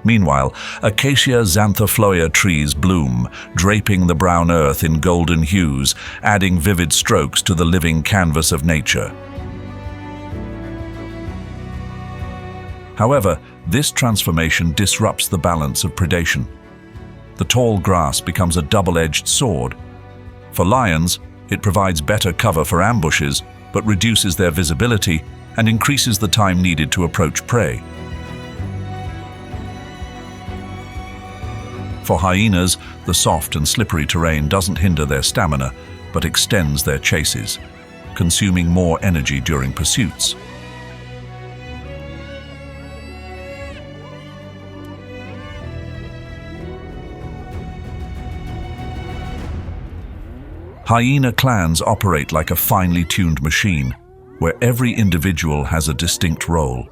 Meanwhile, acacia xanthophylla trees bloom, draping the brown earth in golden hues, adding vivid strokes to the living canvas of nature. However, this transformation disrupts the balance of predation. The tall grass becomes a double-edged sword. For lions, it provides better cover for ambushes, but reduces their visibility and increases the time needed to approach prey. For hyenas, the soft and slippery terrain doesn't hinder their stamina, but extends their chases, consuming more energy during pursuits. Hyena clans operate like a finely tuned machine, where every individual has a distinct role.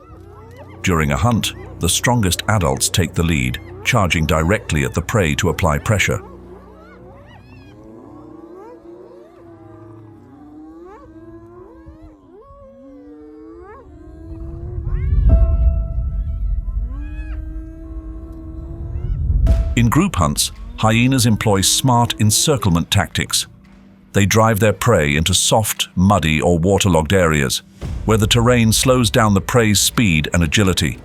During a hunt, the strongest adults take the lead, charging directly at the prey to apply pressure. In group hunts, hyenas employ smart encirclement tactics. They drive their prey into soft, muddy, or waterlogged areas, where the terrain slows down the prey's speed and agility.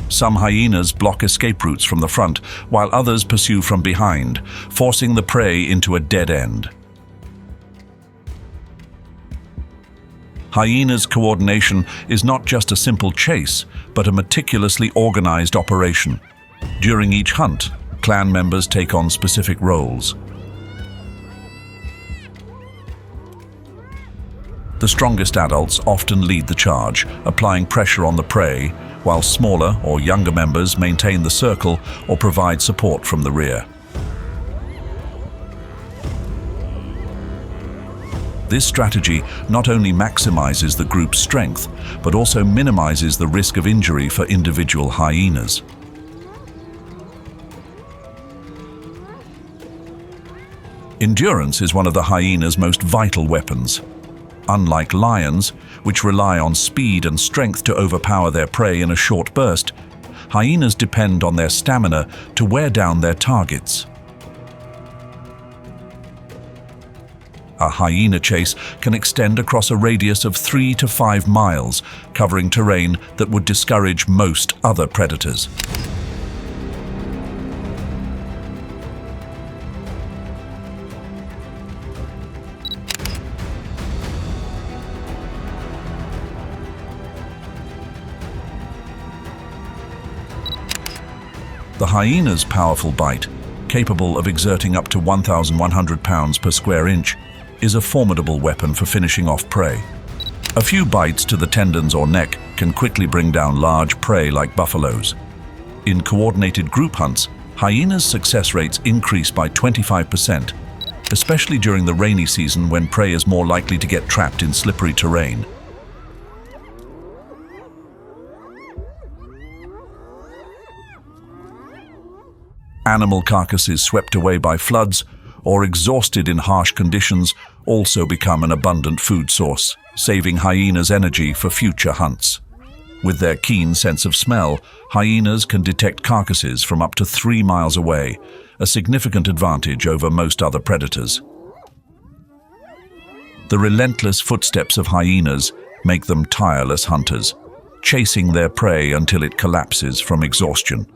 Some hyenas block escape routes from the front, while others pursue from behind, forcing the prey into a dead end. Hyenas' coordination is not just a simple chase, but a meticulously organized operation. During each hunt, clan members take on specific roles. The strongest adults often lead the charge, applying pressure on the prey, while smaller or younger members maintain the circle or provide support from the rear. This strategy not only maximizes the group's strength, but also minimizes the risk of injury for individual hyenas. Endurance is one of the hyena's most vital weapons. Unlike lions, which rely on speed and strength to overpower their prey in a short burst, hyenas depend on their stamina to wear down their targets. A hyena chase can extend across a radius of 3 to 5 miles, covering terrain that would discourage most other predators. The hyena's powerful bite, capable of exerting up to 1,100 pounds per square inch, is a formidable weapon for finishing off prey. A few bites to the tendons or neck can quickly bring down large prey like buffaloes. In coordinated group hunts, hyenas' success rates increase by 25%, especially during the rainy season when prey is more likely to get trapped in slippery terrain. Animal carcasses swept away by floods or exhausted in harsh conditions also become an abundant food source, saving hyenas energy for future hunts. With their keen sense of smell, hyenas can detect carcasses from up to 3 miles away, a significant advantage over most other predators. The relentless footsteps of hyenas make them tireless hunters, chasing their prey until it collapses from exhaustion.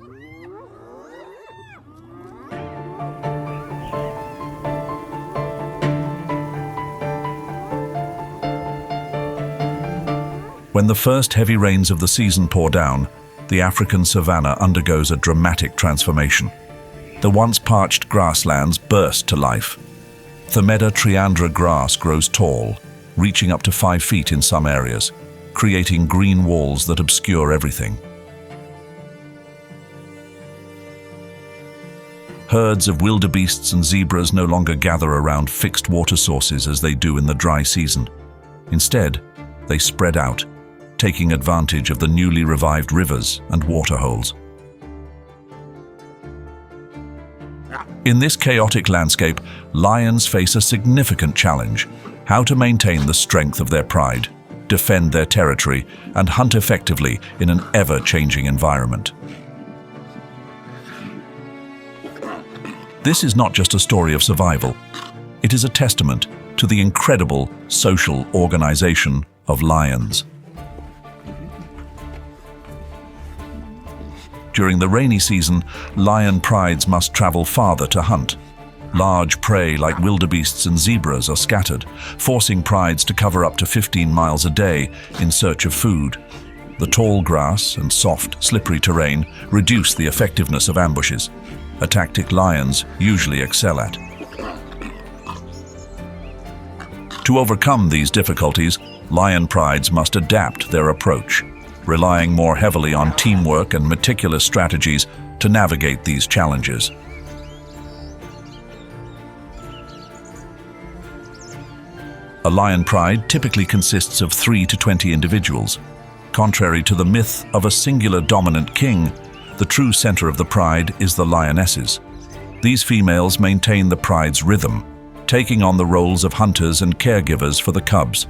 When the first heavy rains of the season pour down, the African savanna undergoes a dramatic transformation. The once parched grasslands burst to life. Themeda triandra grass grows tall, reaching up to 5 feet in some areas, creating green walls that obscure everything. Herds of wildebeests and zebras no longer gather around fixed water sources as they do in the dry season. Instead, they spread out, taking advantage of the newly revived rivers and waterholes. In this chaotic landscape, lions face a significant challenge: how to maintain the strength of their pride, defend their territory, and hunt effectively in an ever-changing environment. This is not just a story of survival. It is a testament to the incredible social organization of lions. During the rainy season, lion prides must travel farther to hunt. Large prey like wildebeests and zebras are scattered, forcing prides to cover up to 15 miles a day in search of food. The tall grass and soft, slippery terrain reduce the effectiveness of ambushes, a tactic lions usually excel at. To overcome these difficulties, lion prides must adapt their approach, relying more heavily on teamwork and meticulous strategies to navigate these challenges. A lion pride typically consists of 3 to 20 individuals. Contrary to the myth of a singular dominant king, the true center of the pride is the lionesses. These females maintain the pride's rhythm, taking on the roles of hunters and caregivers for the cubs.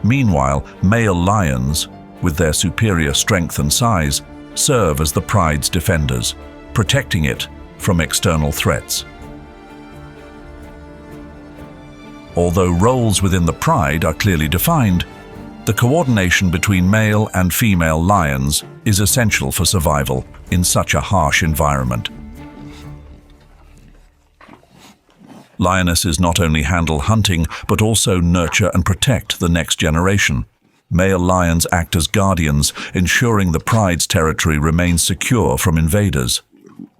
Meanwhile, male lions, with their superior strength and size, serve as the pride's defenders, protecting it from external threats. Although roles within the pride are clearly defined, the coordination between male and female lions is essential for survival in such a harsh environment. Lionesses not only handle hunting, but also nurture and protect the next generation. Male lions act as guardians, ensuring the pride's territory remains secure from invaders.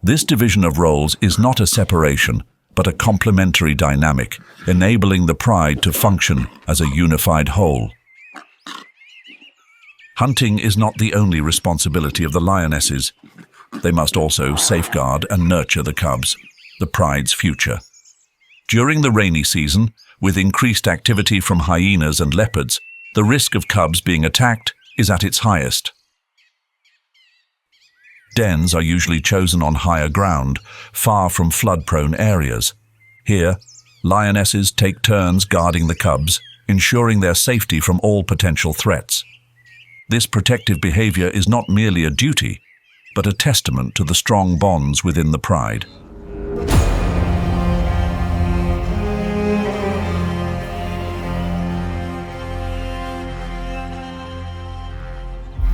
This division of roles is not a separation, but a complementary dynamic, enabling the pride to function as a unified whole. Hunting is not the only responsibility of the lionesses. They must also safeguard and nurture the cubs, the pride's future. During the rainy season, with increased activity from hyenas and leopards, the risk of cubs being attacked is at its highest. Dens are usually chosen on higher ground, far from flood-prone areas. Here, lionesses take turns guarding the cubs, ensuring their safety from all potential threats. This protective behavior is not merely a duty, but a testament to the strong bonds within the pride.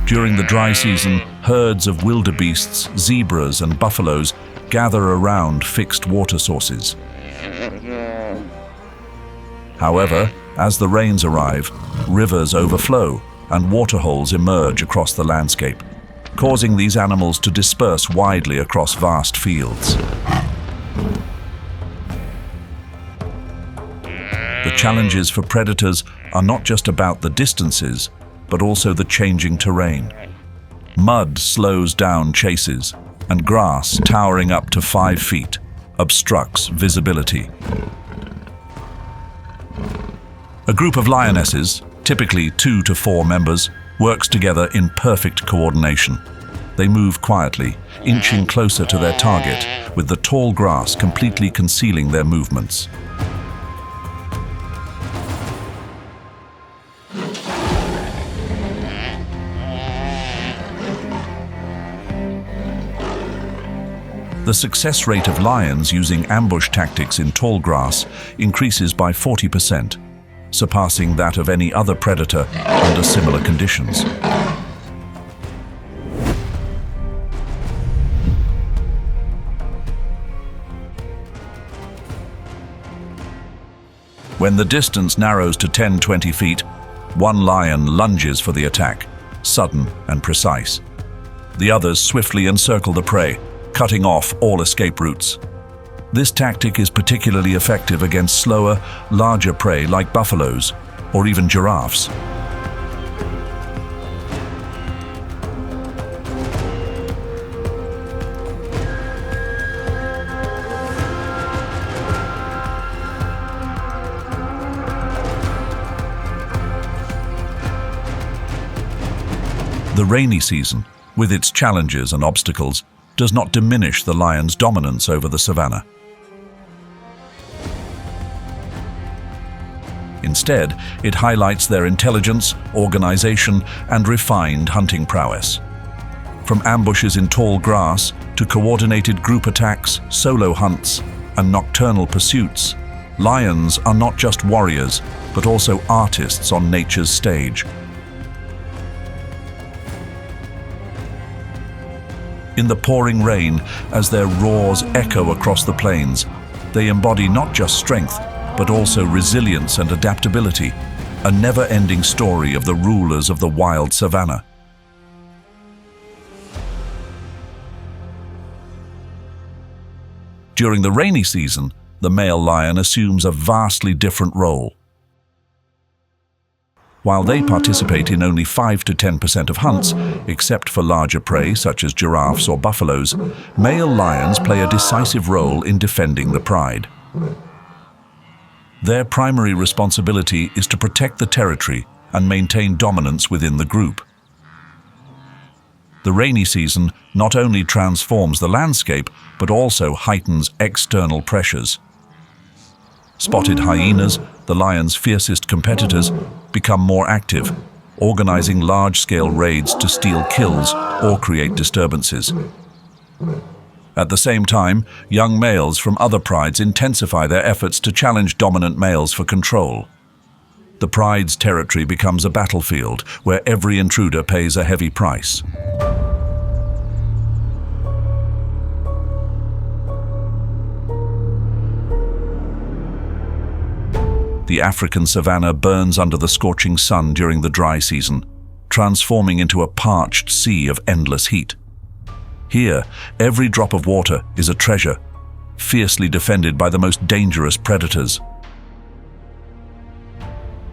During the dry season, herds of wildebeests, zebras and buffaloes gather around fixed water sources. However, as the rains arrive, rivers overflow and waterholes emerge across the landscape, causing these animals to disperse widely across vast fields. The challenges for predators are not just about the distances, but also the changing terrain. Mud slows down chases, and grass, towering up to 5 feet, obstructs visibility. A group of lionesses, typically 2 to 4 members, works together in perfect coordination. They move quietly, inching closer to their target, with the tall grass completely concealing their movements. The success rate of lions using ambush tactics in tall grass increases by 40%, surpassing that of any other predator under similar conditions. When the distance narrows to 10-20 feet, one lion lunges for the attack, sudden and precise. The others swiftly encircle the prey, cutting off all escape routes. This tactic is particularly effective against slower, larger prey like buffaloes or even giraffes. The rainy season, with its challenges and obstacles, does not diminish the lion's dominance over the savanna. Instead, it highlights their intelligence, organization, and refined hunting prowess. From ambushes in tall grass to coordinated group attacks, solo hunts, and nocturnal pursuits, lions are not just warriors, but also artists on nature's stage. In the pouring rain, as their roars echo across the plains, they embody not just strength, but also resilience and adaptability, a never-ending story of the rulers of the wild savanna. During the rainy season, the male lion assumes a vastly different role. While they participate in only 5 to 10% of hunts, except for larger prey such as giraffes or buffaloes, male lions play a decisive role in defending the pride. Their primary responsibility is to protect the territory and maintain dominance within the group. The rainy season not only transforms the landscape, but also heightens external pressures. Spotted hyenas, the lion's fiercest competitors, become more active, organizing large-scale raids to steal kills or create disturbances. At the same time, young males from other prides intensify their efforts to challenge dominant males for control. The pride's territory becomes a battlefield where every intruder pays a heavy price. the African savanna burns under the scorching sun during the dry season, transforming into a parched sea of endless heat. Here, every drop of water is a treasure, fiercely defended by the most dangerous predators.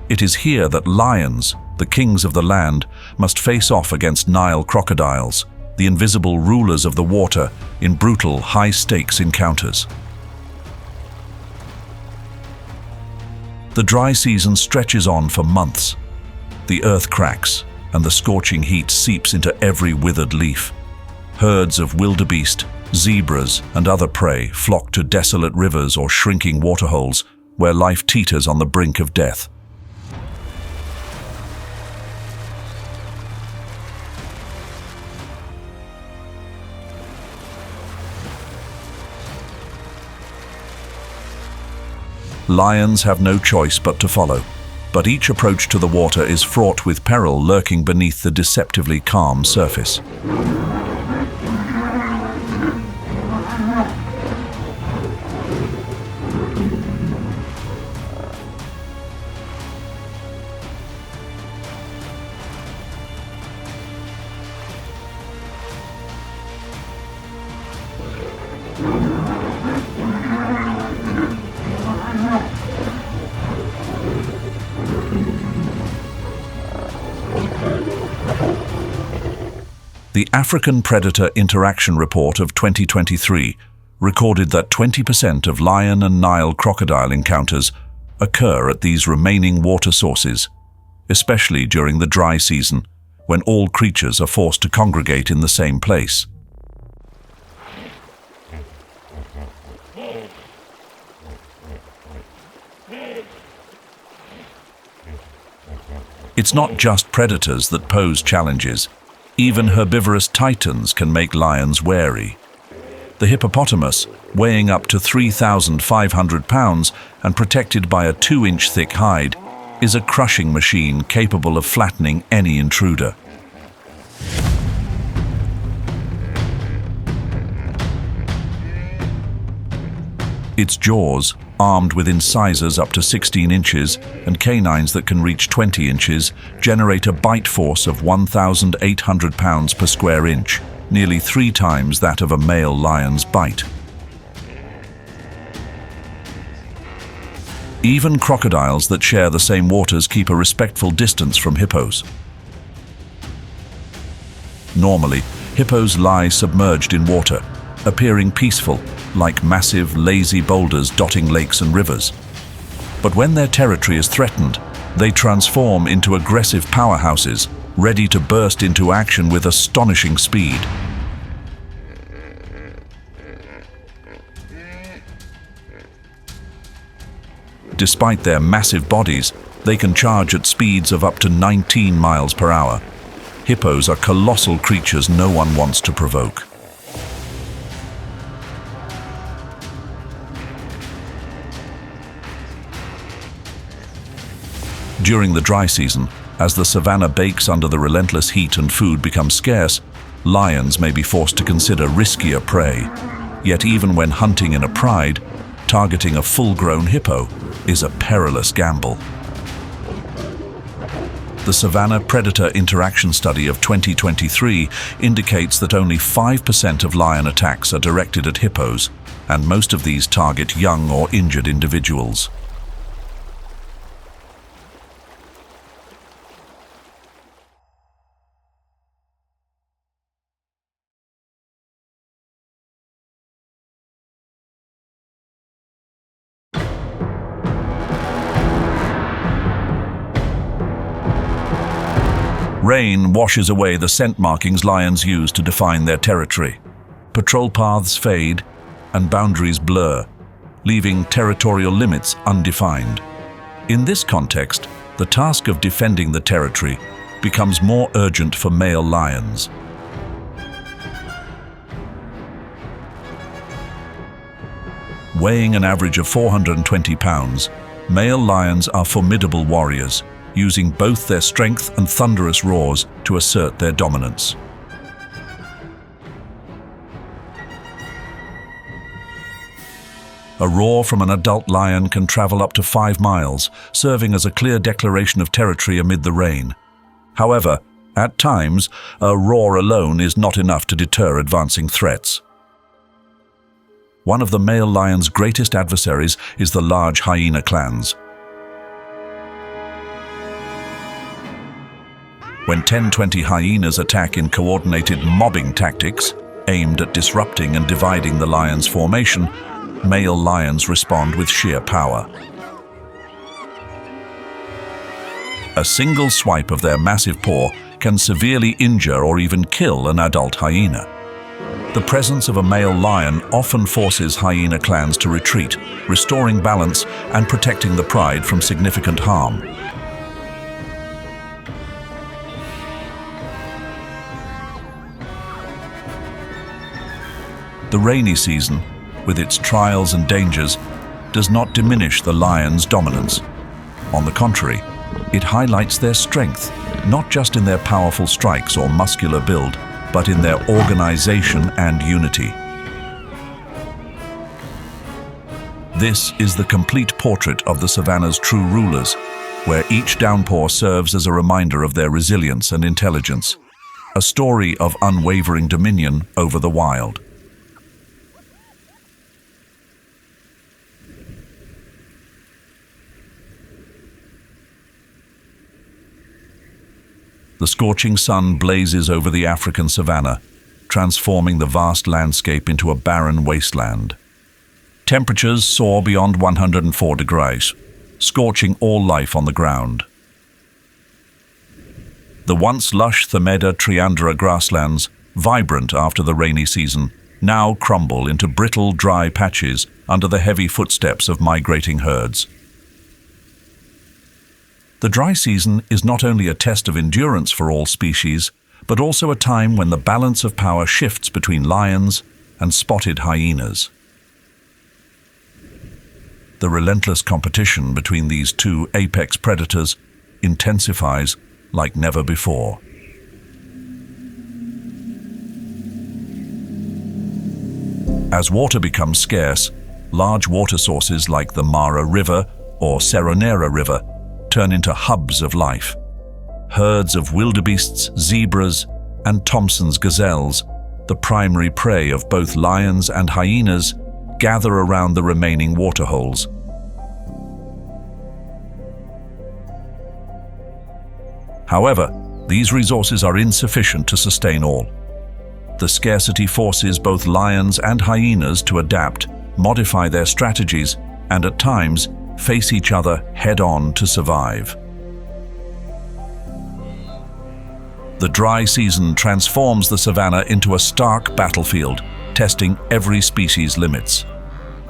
It is here that lions, the kings of the land, must face off against Nile crocodiles, the invisible rulers of the water, in brutal, high-stakes encounters. The dry season stretches on for months. The earth cracks, and the scorching heat seeps into every withered leaf. Herds of wildebeest, zebras, and other prey flock to desolate rivers or shrinking waterholes where life teeters on the brink of death. Lions have no choice but to follow, but each approach to the water is fraught with peril lurking beneath the deceptively calm surface. The African Predator Interaction Report of 2023 recorded that 20% of lion and Nile crocodile encounters occur at these remaining water sources, especially during the dry season, when all creatures are forced to congregate in the same place. It's not just predators that pose challenges. Even herbivorous titans can make lions wary. The hippopotamus, weighing up to 3,500 pounds and protected by a 2-inch thick hide, is a crushing machine capable of flattening any intruder. Its jaws, armed with incisors up to 16 inches and canines that can reach 20 inches, generate a bite force of 1,800 pounds per square inch, nearly 3 times that of a male lion's bite. Even crocodiles that share the same waters keep a respectful distance from hippos. Normally, hippos lie submerged in water, appearing peaceful, like massive, lazy boulders dotting lakes and rivers. But when their territory is threatened, they transform into aggressive powerhouses, ready to burst into action with astonishing speed. Despite their massive bodies, they can charge at speeds of up to 19 miles per hour. Hippos are colossal creatures no one wants to provoke. During the dry season, as the savanna bakes under the relentless heat and food becomes scarce, lions may be forced to consider riskier prey. Yet even when hunting in a pride, targeting a full-grown hippo is a perilous gamble. The Savannah Predator Interaction Study of 2023 indicates that only 5% of lion attacks are directed at hippos, and most of these target young or injured individuals. Rain washes away the scent markings lions use to define their territory. Patrol paths fade and boundaries blur, leaving territorial limits undefined. In this context, the task of defending the territory becomes more urgent for male lions. Weighing an average of 420 pounds, male lions are formidable warriors, using both their strength and thunderous roars to assert their dominance. A roar from an adult lion can travel up to 5 miles, serving as a clear declaration of territory amid the rain. However, at times, a roar alone is not enough to deter advancing threats. One of the male lion's greatest adversaries is the large hyena clans. When 10-20 hyenas attack in coordinated mobbing tactics, aimed at disrupting and dividing the lion's formation, male lions respond with sheer power. A single swipe of their massive paw can severely injure or even kill an adult hyena. The presence of a male lion often forces hyena clans to retreat, restoring balance and protecting the pride from significant harm. The rainy season, with its trials and dangers, does not diminish the lion's dominance. On the contrary, it highlights their strength, not just in their powerful strikes or muscular build, but in their organization and unity. This is the complete portrait of the Savannah's true rulers, where each downpour serves as a reminder of their resilience and intelligence, a story of unwavering dominion over the wild. The scorching sun blazes over the African savanna, transforming the vast landscape into a barren wasteland. Temperatures soar beyond 104 degrees, scorching all life on the ground. The once lush Themeda Triandra grasslands, vibrant after the rainy season, now crumble into brittle, dry patches under the heavy footsteps of migrating herds. The dry season is not only a test of endurance for all species, but also a time when the balance of power shifts between lions and spotted hyenas. The relentless competition between these two apex predators intensifies like never before. As water becomes scarce, large water sources like the Mara River or Serengeti River turn into hubs of life. Herds of wildebeests, zebras, and Thompson's gazelles, the primary prey of both lions and hyenas, gather around the remaining waterholes. However, these resources are insufficient to sustain all. The scarcity forces both lions and hyenas to adapt, modify their strategies, and at times face each other head-on to survive. The dry season transforms the savanna into a stark battlefield, testing every species' limits.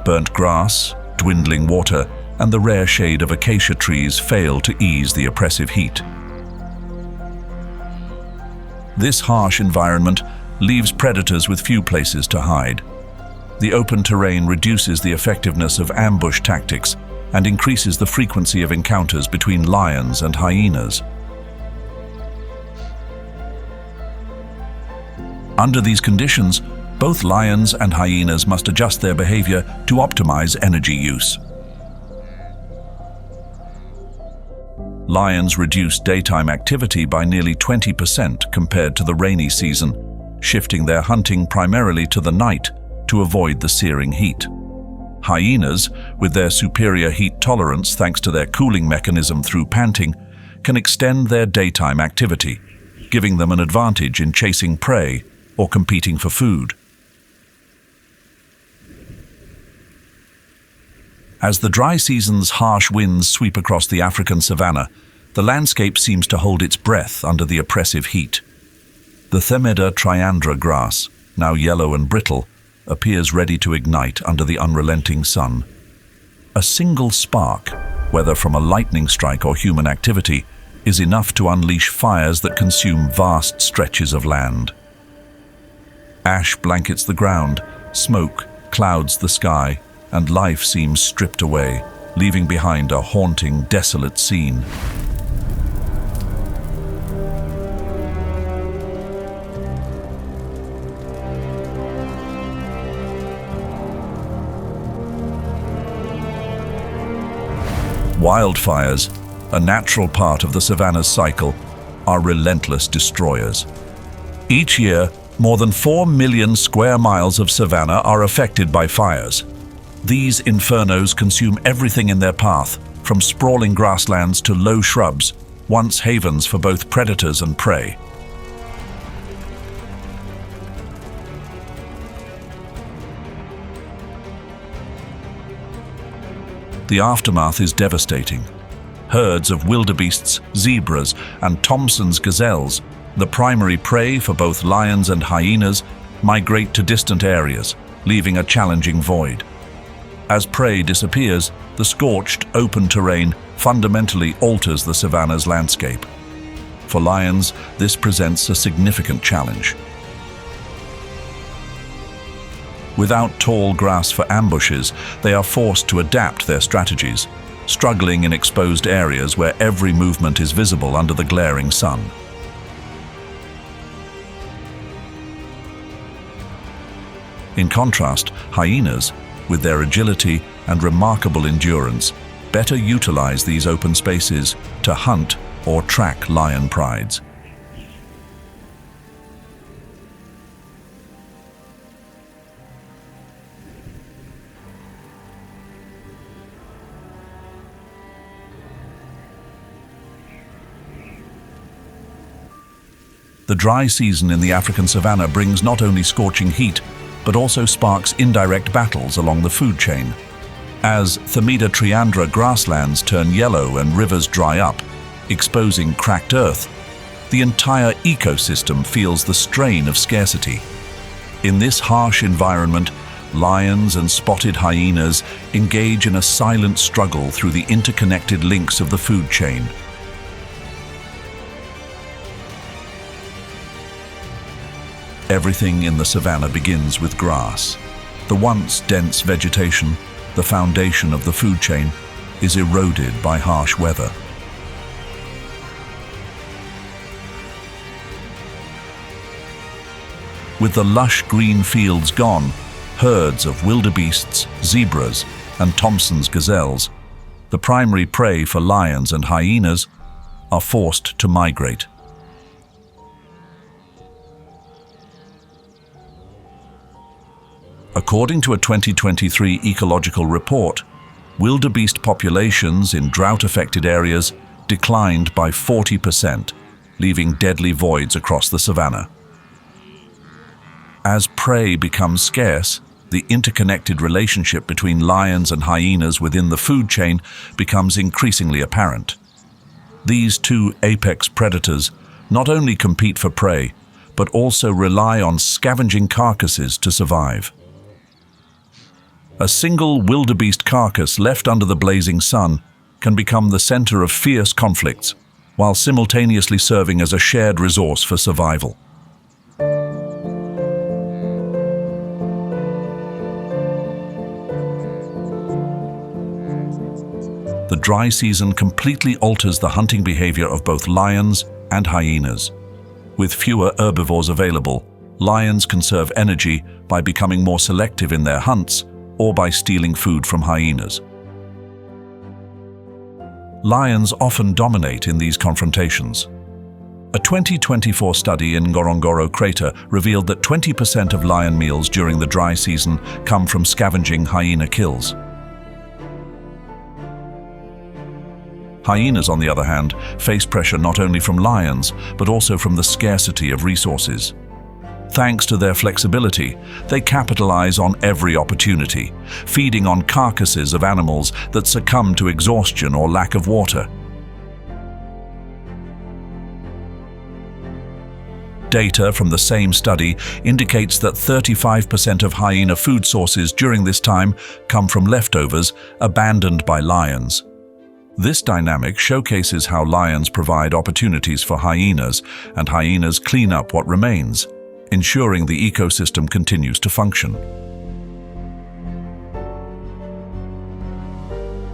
Burnt grass, dwindling water, and the rare shade of acacia trees fail to ease the oppressive heat. This harsh environment leaves predators with few places to hide. The open terrain reduces the effectiveness of ambush tactics and increases the frequency of encounters between lions and hyenas. Under these conditions, both lions and hyenas must adjust their behavior to optimize energy use. Lions reduce daytime activity by nearly 20% compared to the rainy season, shifting their hunting primarily to the night to avoid the searing heat. Hyenas, with their superior heat tolerance thanks to their cooling mechanism through panting, can extend their daytime activity, giving them an advantage in chasing prey or competing for food. As the dry season's harsh winds sweep across the African savanna, the landscape seems to hold its breath under the oppressive heat. The Themeda Triandra grass, now yellow and brittle, appears ready to ignite under the unrelenting sun. A single spark, whether from a lightning strike or human activity, is enough to unleash fires that consume vast stretches of land. Ash blankets the ground, smoke clouds the sky, and life seems stripped away, leaving behind a haunting, desolate scene. Wildfires, a natural part of the savanna's cycle, are relentless destroyers. Each year, more than 4 million square miles of savanna are affected by fires. These infernos consume everything in their path, from sprawling grasslands to low shrubs, once havens for both predators and prey. The aftermath is devastating. Herds of wildebeests, zebras, and Thomson's gazelles, the primary prey for both lions and hyenas, migrate to distant areas, leaving a challenging void. As prey disappears, the scorched, open terrain fundamentally alters the savanna's landscape. For lions, this presents a significant challenge. Without tall grass for ambushes, they are forced to adapt their strategies, struggling in exposed areas where every movement is visible under the glaring sun. In contrast, hyenas, with their agility and remarkable endurance, better utilize these open spaces to hunt or track lion prides. The dry season in the African savanna brings not only scorching heat, but also sparks indirect battles along the food chain. As Themeda triandra grasslands turn yellow and rivers dry up, exposing cracked earth, the entire ecosystem feels the strain of scarcity. In this harsh environment, lions and spotted hyenas engage in a silent struggle through the interconnected links of the food chain. Everything in the savanna begins with grass. The once dense vegetation, the foundation of the food chain, is eroded by harsh weather. With the lush green fields gone, herds of wildebeests, zebras, and Thomson's gazelles, the primary prey for lions and hyenas, are forced to migrate. According to a 2023 ecological report, wildebeest populations in drought-affected areas declined by 40%, leaving deadly voids across the savanna. As prey becomes scarce, the interconnected relationship between lions and hyenas within the food chain becomes increasingly apparent. These two apex predators not only compete for prey, but also rely on scavenging carcasses to survive. A single wildebeest carcass left under the blazing sun can become the center of fierce conflicts, while simultaneously serving as a shared resource for survival. The dry season completely alters the hunting behavior of both lions and hyenas. With fewer herbivores available, lions conserve energy by becoming more selective in their hunts or by stealing food from hyenas. Lions often dominate in these confrontations. A 2024 study in Ngorongoro crater revealed that 20% of lion meals during the dry season come from scavenging hyena kills. Hyenas, on the other hand, face pressure not only from lions, but also from the scarcity of resources. Thanks to their flexibility, they capitalize on every opportunity, feeding on carcasses of animals that succumb to exhaustion or lack of water. Data from the same study indicates that 35% of hyena food sources during this time come from leftovers abandoned by lions. This dynamic showcases how lions provide opportunities for hyenas, and hyenas clean up what remains, ensuring the ecosystem continues to function.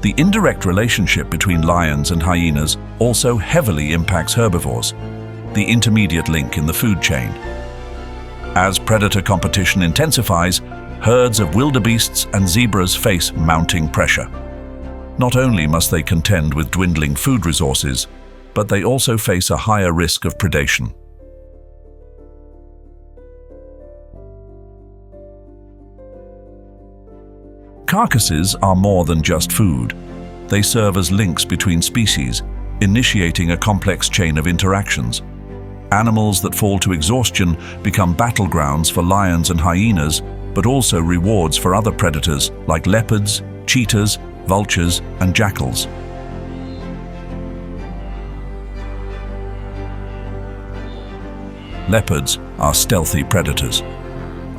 The indirect relationship between lions and hyenas also heavily impacts herbivores, the intermediate link in the food chain. As predator competition intensifies, herds of wildebeests and zebras face mounting pressure. Not only must they contend with dwindling food resources, but they also face a higher risk of predation. Carcasses are more than just food. They serve as links between species, initiating a complex chain of interactions. Animals that fall to exhaustion become battlegrounds for lions and hyenas, but also rewards for other predators like leopards, cheetahs, vultures, and jackals. Leopards are stealthy predators.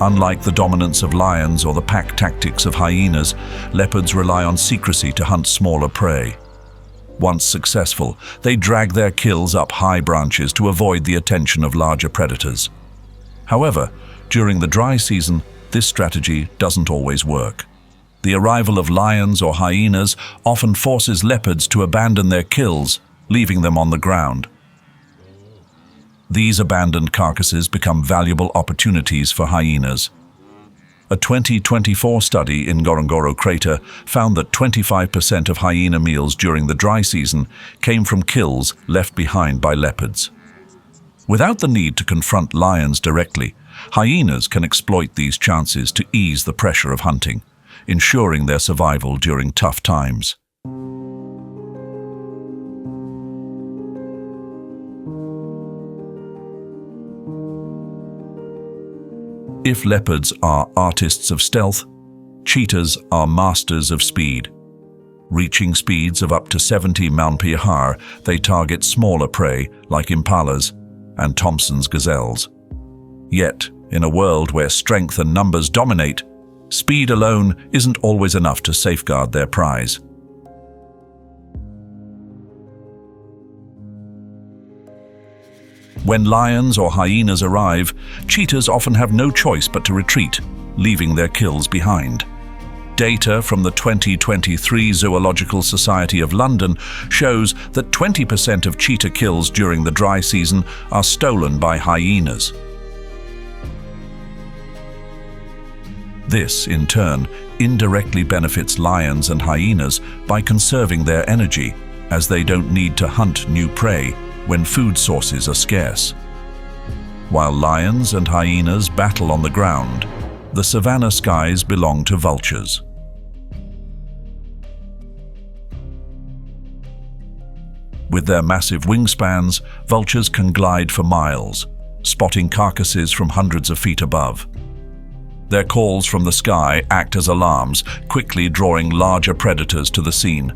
Unlike the dominance of lions or the pack tactics of hyenas, leopards rely on secrecy to hunt smaller prey. Once successful, they drag their kills up high branches to avoid the attention of larger predators. However, during the dry season, this strategy doesn't always work. The arrival of lions or hyenas often forces leopards to abandon their kills, leaving them on the ground. These abandoned carcasses become valuable opportunities for hyenas. A 2024 study in Ngorongoro crater found that 25% of hyena meals during the dry season came from kills left behind by leopards. Without the need to confront lions directly, hyenas can exploit these chances to ease the pressure of hunting, ensuring their survival during tough times. If leopards are artists of stealth, cheetahs are masters of speed. Reaching speeds of up to 70 mph, they target smaller prey like impalas and Thompson's gazelles. Yet, in a world where strength and numbers dominate, speed alone isn't always enough to safeguard their prize. When lions or hyenas arrive, cheetahs often have no choice but to retreat, leaving their kills behind. Data from the 2023 Zoological Society of London shows that 20% of cheetah kills during the dry season are stolen by hyenas. This, in turn, indirectly benefits lions and hyenas by conserving their energy, as they don't need to hunt new prey when food sources are scarce. While lions and hyenas battle on the ground, the savanna skies belong to vultures. With their massive wingspans, vultures can glide for miles, spotting carcasses from hundreds of feet above. Their calls from the sky act as alarms, quickly drawing larger predators to the scene.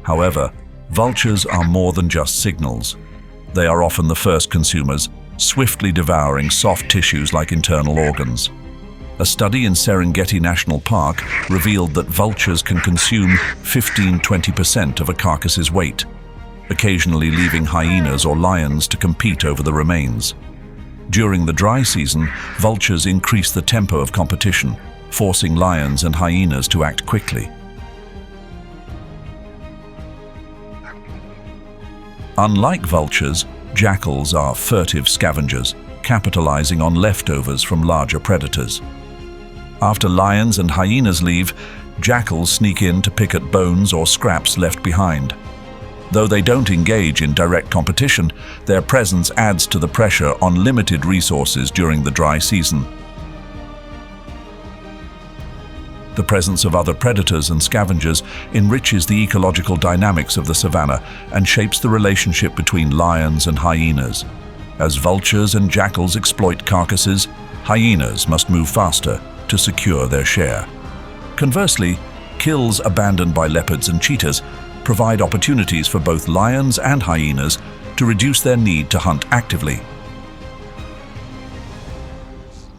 However, vultures are more than just signals. They are often the first consumers, swiftly devouring soft tissues like internal organs. A study in Serengeti National Park revealed that vultures can consume 15–20% of a carcass's weight, occasionally leaving hyenas or lions to compete over the remains. During the dry season, vultures increase the tempo of competition, forcing lions and hyenas to act quickly. Unlike vultures, jackals are furtive scavengers, capitalizing on leftovers from larger predators. After lions and hyenas leave, jackals sneak in to pick at bones or scraps left behind. Though they don't engage in direct competition, their presence adds to the pressure on limited resources during the dry season. The presence of other predators and scavengers enriches the ecological dynamics of the savanna and shapes the relationship between lions and hyenas. As vultures and jackals exploit carcasses, hyenas must move faster to secure their share. Conversely, kills abandoned by leopards and cheetahs provide opportunities for both lions and hyenas to reduce their need to hunt actively.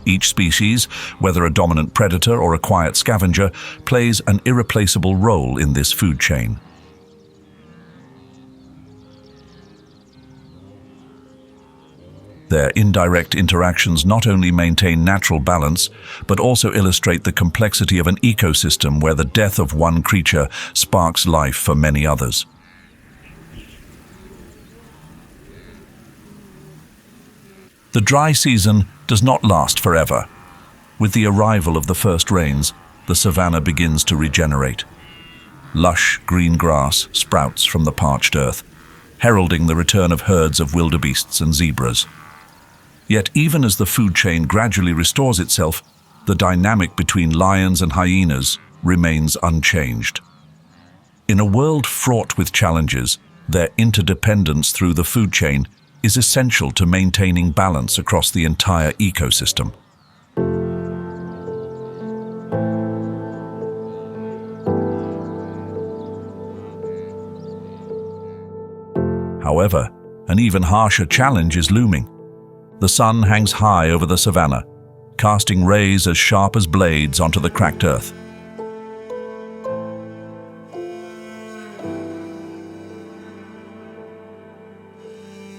Each species, whether a dominant predator or a quiet scavenger, plays an irreplaceable role in this food chain. Their indirect interactions not only maintain natural balance, but also illustrate the complexity of an ecosystem where the death of one creature sparks life for many others. The dry season does not last forever. With the arrival of the first rains, the savanna begins to regenerate. Lush green grass sprouts from the parched earth, heralding the return of herds of wildebeests and zebras. Yet even as the food chain gradually restores itself, the dynamic between lions and hyenas remains unchanged. In a world fraught with challenges, their interdependence through the food chain is essential to maintaining balance across the entire ecosystem. However, an even harsher challenge is looming. The sun hangs high over the savanna, casting rays as sharp as blades onto the cracked earth.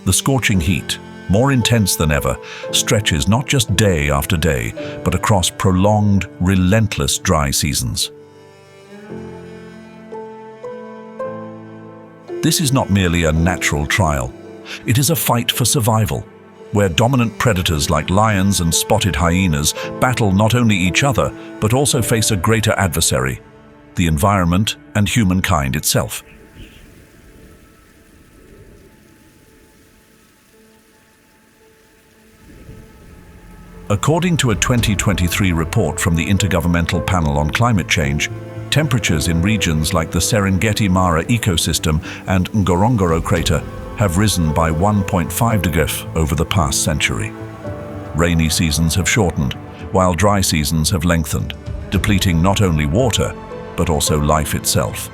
The scorching heat, more intense than ever, stretches not just day after day, but across prolonged, relentless dry seasons. This is not merely a natural trial. It is a fight for survival, where dominant predators like lions and spotted hyenas battle not only each other, but also face a greater adversary, the environment and humankind itself. According to a 2023 report from the Intergovernmental Panel on Climate Change, temperatures in regions like the Serengeti-Mara Ecosystem and Ngorongoro crater have risen by 1.5 degrees over the past century. Rainy seasons have shortened, while dry seasons have lengthened, depleting not only water, but also life itself.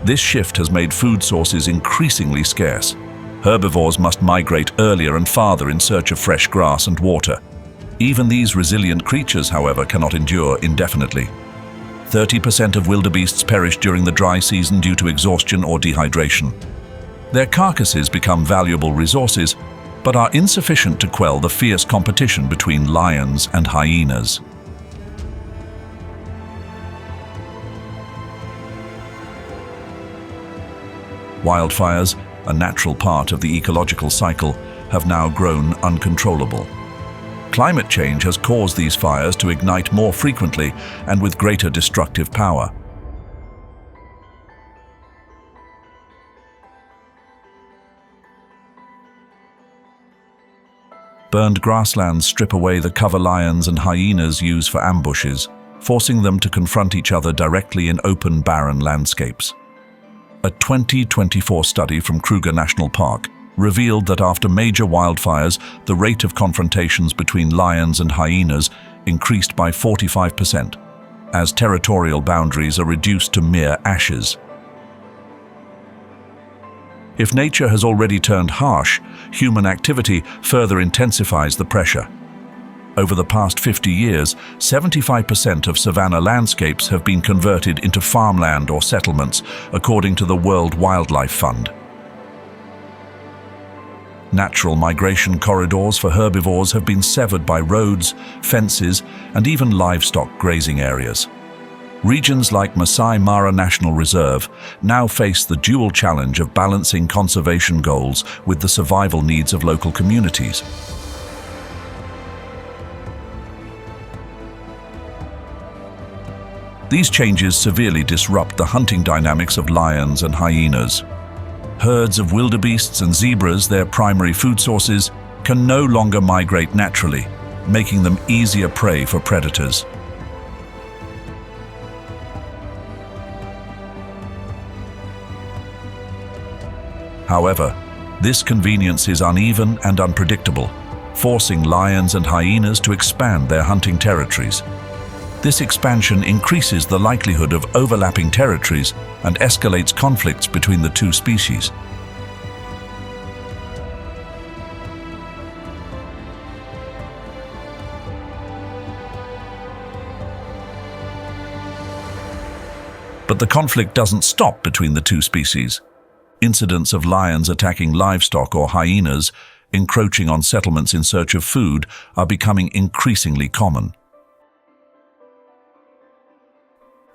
This shift has made food sources increasingly scarce. Herbivores must migrate earlier and farther in search of fresh grass and water. Even these resilient creatures, however, cannot endure indefinitely. 30% of wildebeests perish during the dry season due to exhaustion or dehydration. Their carcasses become valuable resources, but are insufficient to quell the fierce competition between lions and hyenas. Wildfires, a natural part of the ecological cycle, have now grown uncontrollable. Climate change has caused these fires to ignite more frequently and with greater destructive power. Burned grasslands strip away the cover lions and hyenas use for ambushes, forcing them to confront each other directly in open, barren landscapes. A 2024 study from Kruger National Park revealed that after major wildfires, the rate of confrontations between lions and hyenas increased by 45%, as territorial boundaries are reduced to mere ashes. If nature has already turned harsh, human activity further intensifies the pressure. Over the past 50 years, 75% of savanna landscapes have been converted into farmland or settlements, according to the World Wildlife Fund. Natural migration corridors for herbivores have been severed by roads, fences, and even livestock grazing areas. Regions like Masai Mara National Reserve now face the dual challenge of balancing conservation goals with the survival needs of local communities. These changes severely disrupt the hunting dynamics of lions and hyenas. Herds of wildebeests and zebras, their primary food sources, can no longer migrate naturally, making them easier prey for predators. However, this convenience is uneven and unpredictable, forcing lions and hyenas to expand their hunting territories. This expansion increases the likelihood of overlapping territories and escalates conflicts between the two species. But the conflict doesn't stop between the two species. Incidents of lions attacking livestock or hyenas encroaching on settlements in search of food are becoming increasingly common.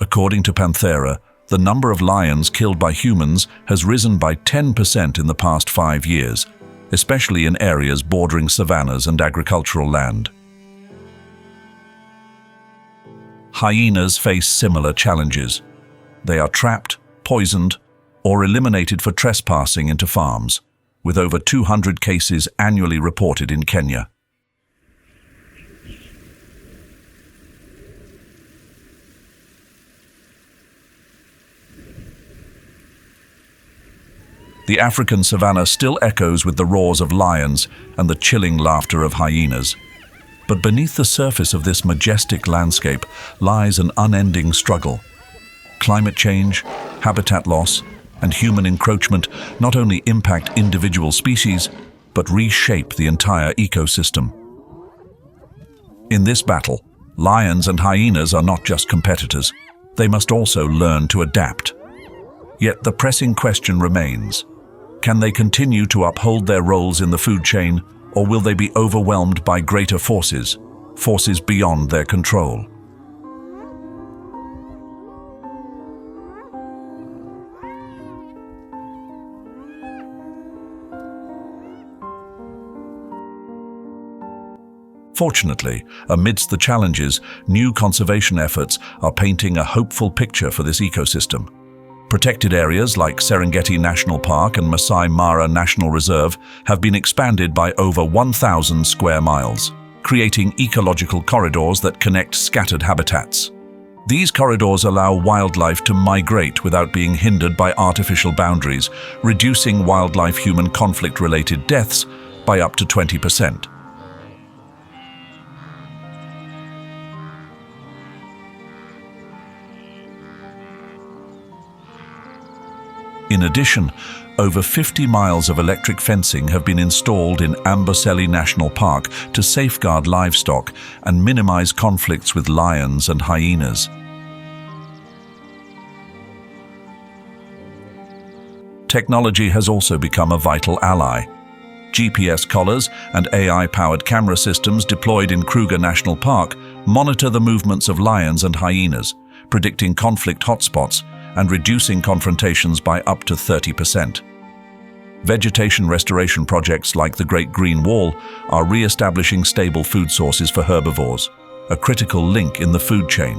According to Panthera, the number of lions killed by humans has risen by 10% in the past 5 years, especially in areas bordering savannas and agricultural land. Hyenas face similar challenges. They are trapped, poisoned, or eliminated for trespassing into farms, with over 200 cases annually reported in Kenya. The African savanna still echoes with the roars of lions and the chilling laughter of hyenas. But beneath the surface of this majestic landscape lies an unending struggle. Climate change, habitat loss, and human encroachment not only impact individual species, but reshape the entire ecosystem. In this battle, lions and hyenas are not just competitors, they must also learn to adapt. Yet the pressing question remains: can they continue to uphold their roles in the food chain, or will they be overwhelmed by greater forces beyond their control? Fortunately, amidst the challenges, new conservation efforts are painting a hopeful picture for this ecosystem. Protected areas like Serengeti National Park and Masai Mara National Reserve have been expanded by over 1,000 square miles, creating ecological corridors that connect scattered habitats. These corridors allow wildlife to migrate without being hindered by artificial boundaries, reducing wildlife-human conflict-related deaths by up to 20%. In addition, over 50 miles of electric fencing have been installed in Amboseli National Park to safeguard livestock and minimize conflicts with lions and hyenas. Technology has also become a vital ally. GPS collars and AI-powered camera systems deployed in Kruger National Park monitor the movements of lions and hyenas, predicting conflict hotspots and reducing confrontations by up to 30%. Vegetation restoration projects like the Great Green Wall are re-establishing stable food sources for herbivores, a critical link in the food chain.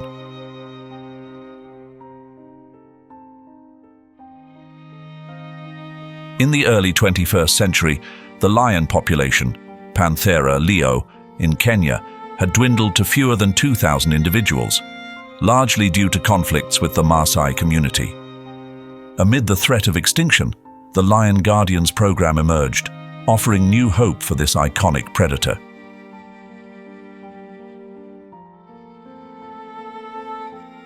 In the early 21st century, the lion population, Panthera leo, in Kenya, had dwindled to fewer than 2,000 individuals, largely due to conflicts with the Maasai community. Amid the threat of extinction, the Lion Guardians program emerged, offering new hope for this iconic predator.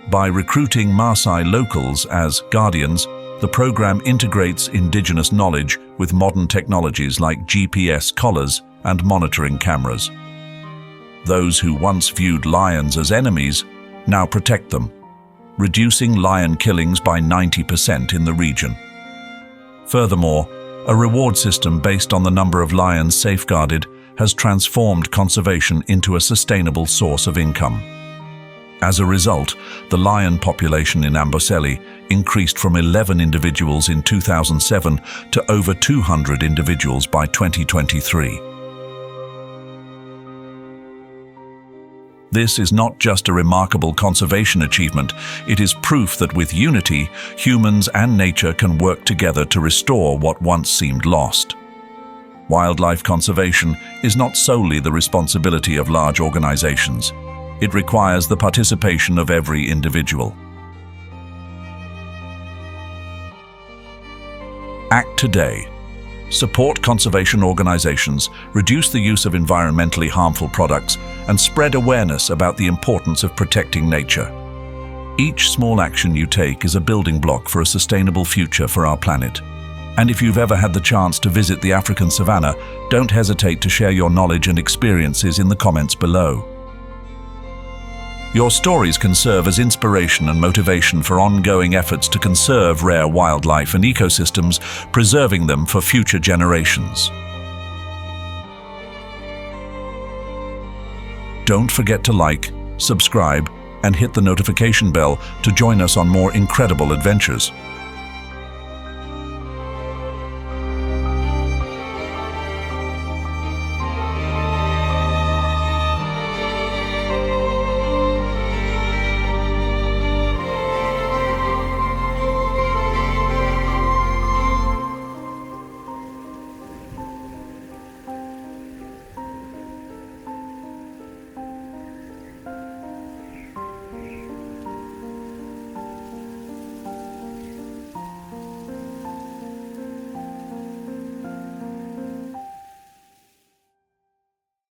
By recruiting Maasai locals as guardians, the program integrates indigenous knowledge with modern technologies like GPS collars and monitoring cameras. Those who once viewed lions as enemies now protect them, reducing lion killings by 90% in the region. Furthermore, a reward system based on the number of lions safeguarded has transformed conservation into a sustainable source of income. As a result, the lion population in Amboseli increased from 11 individuals in 2007 to over 200 individuals by 2023. This is not just a remarkable conservation achievement, it is proof that with unity, humans and nature can work together to restore what once seemed lost. Wildlife conservation is not solely the responsibility of large organizations. It requires the participation of every individual. Act today. Support conservation organizations, reduce the use of environmentally harmful products, and spread awareness about the importance of protecting nature. Each small action you take is a building block for a sustainable future for our planet. And if you've ever had the chance to visit the African savanna, don't hesitate to share your knowledge and experiences in the comments below. Your stories can serve as inspiration and motivation for ongoing efforts to conserve rare wildlife and ecosystems, preserving them for future generations. Don't forget to like, subscribe, and hit the notification bell to join us on more incredible adventures.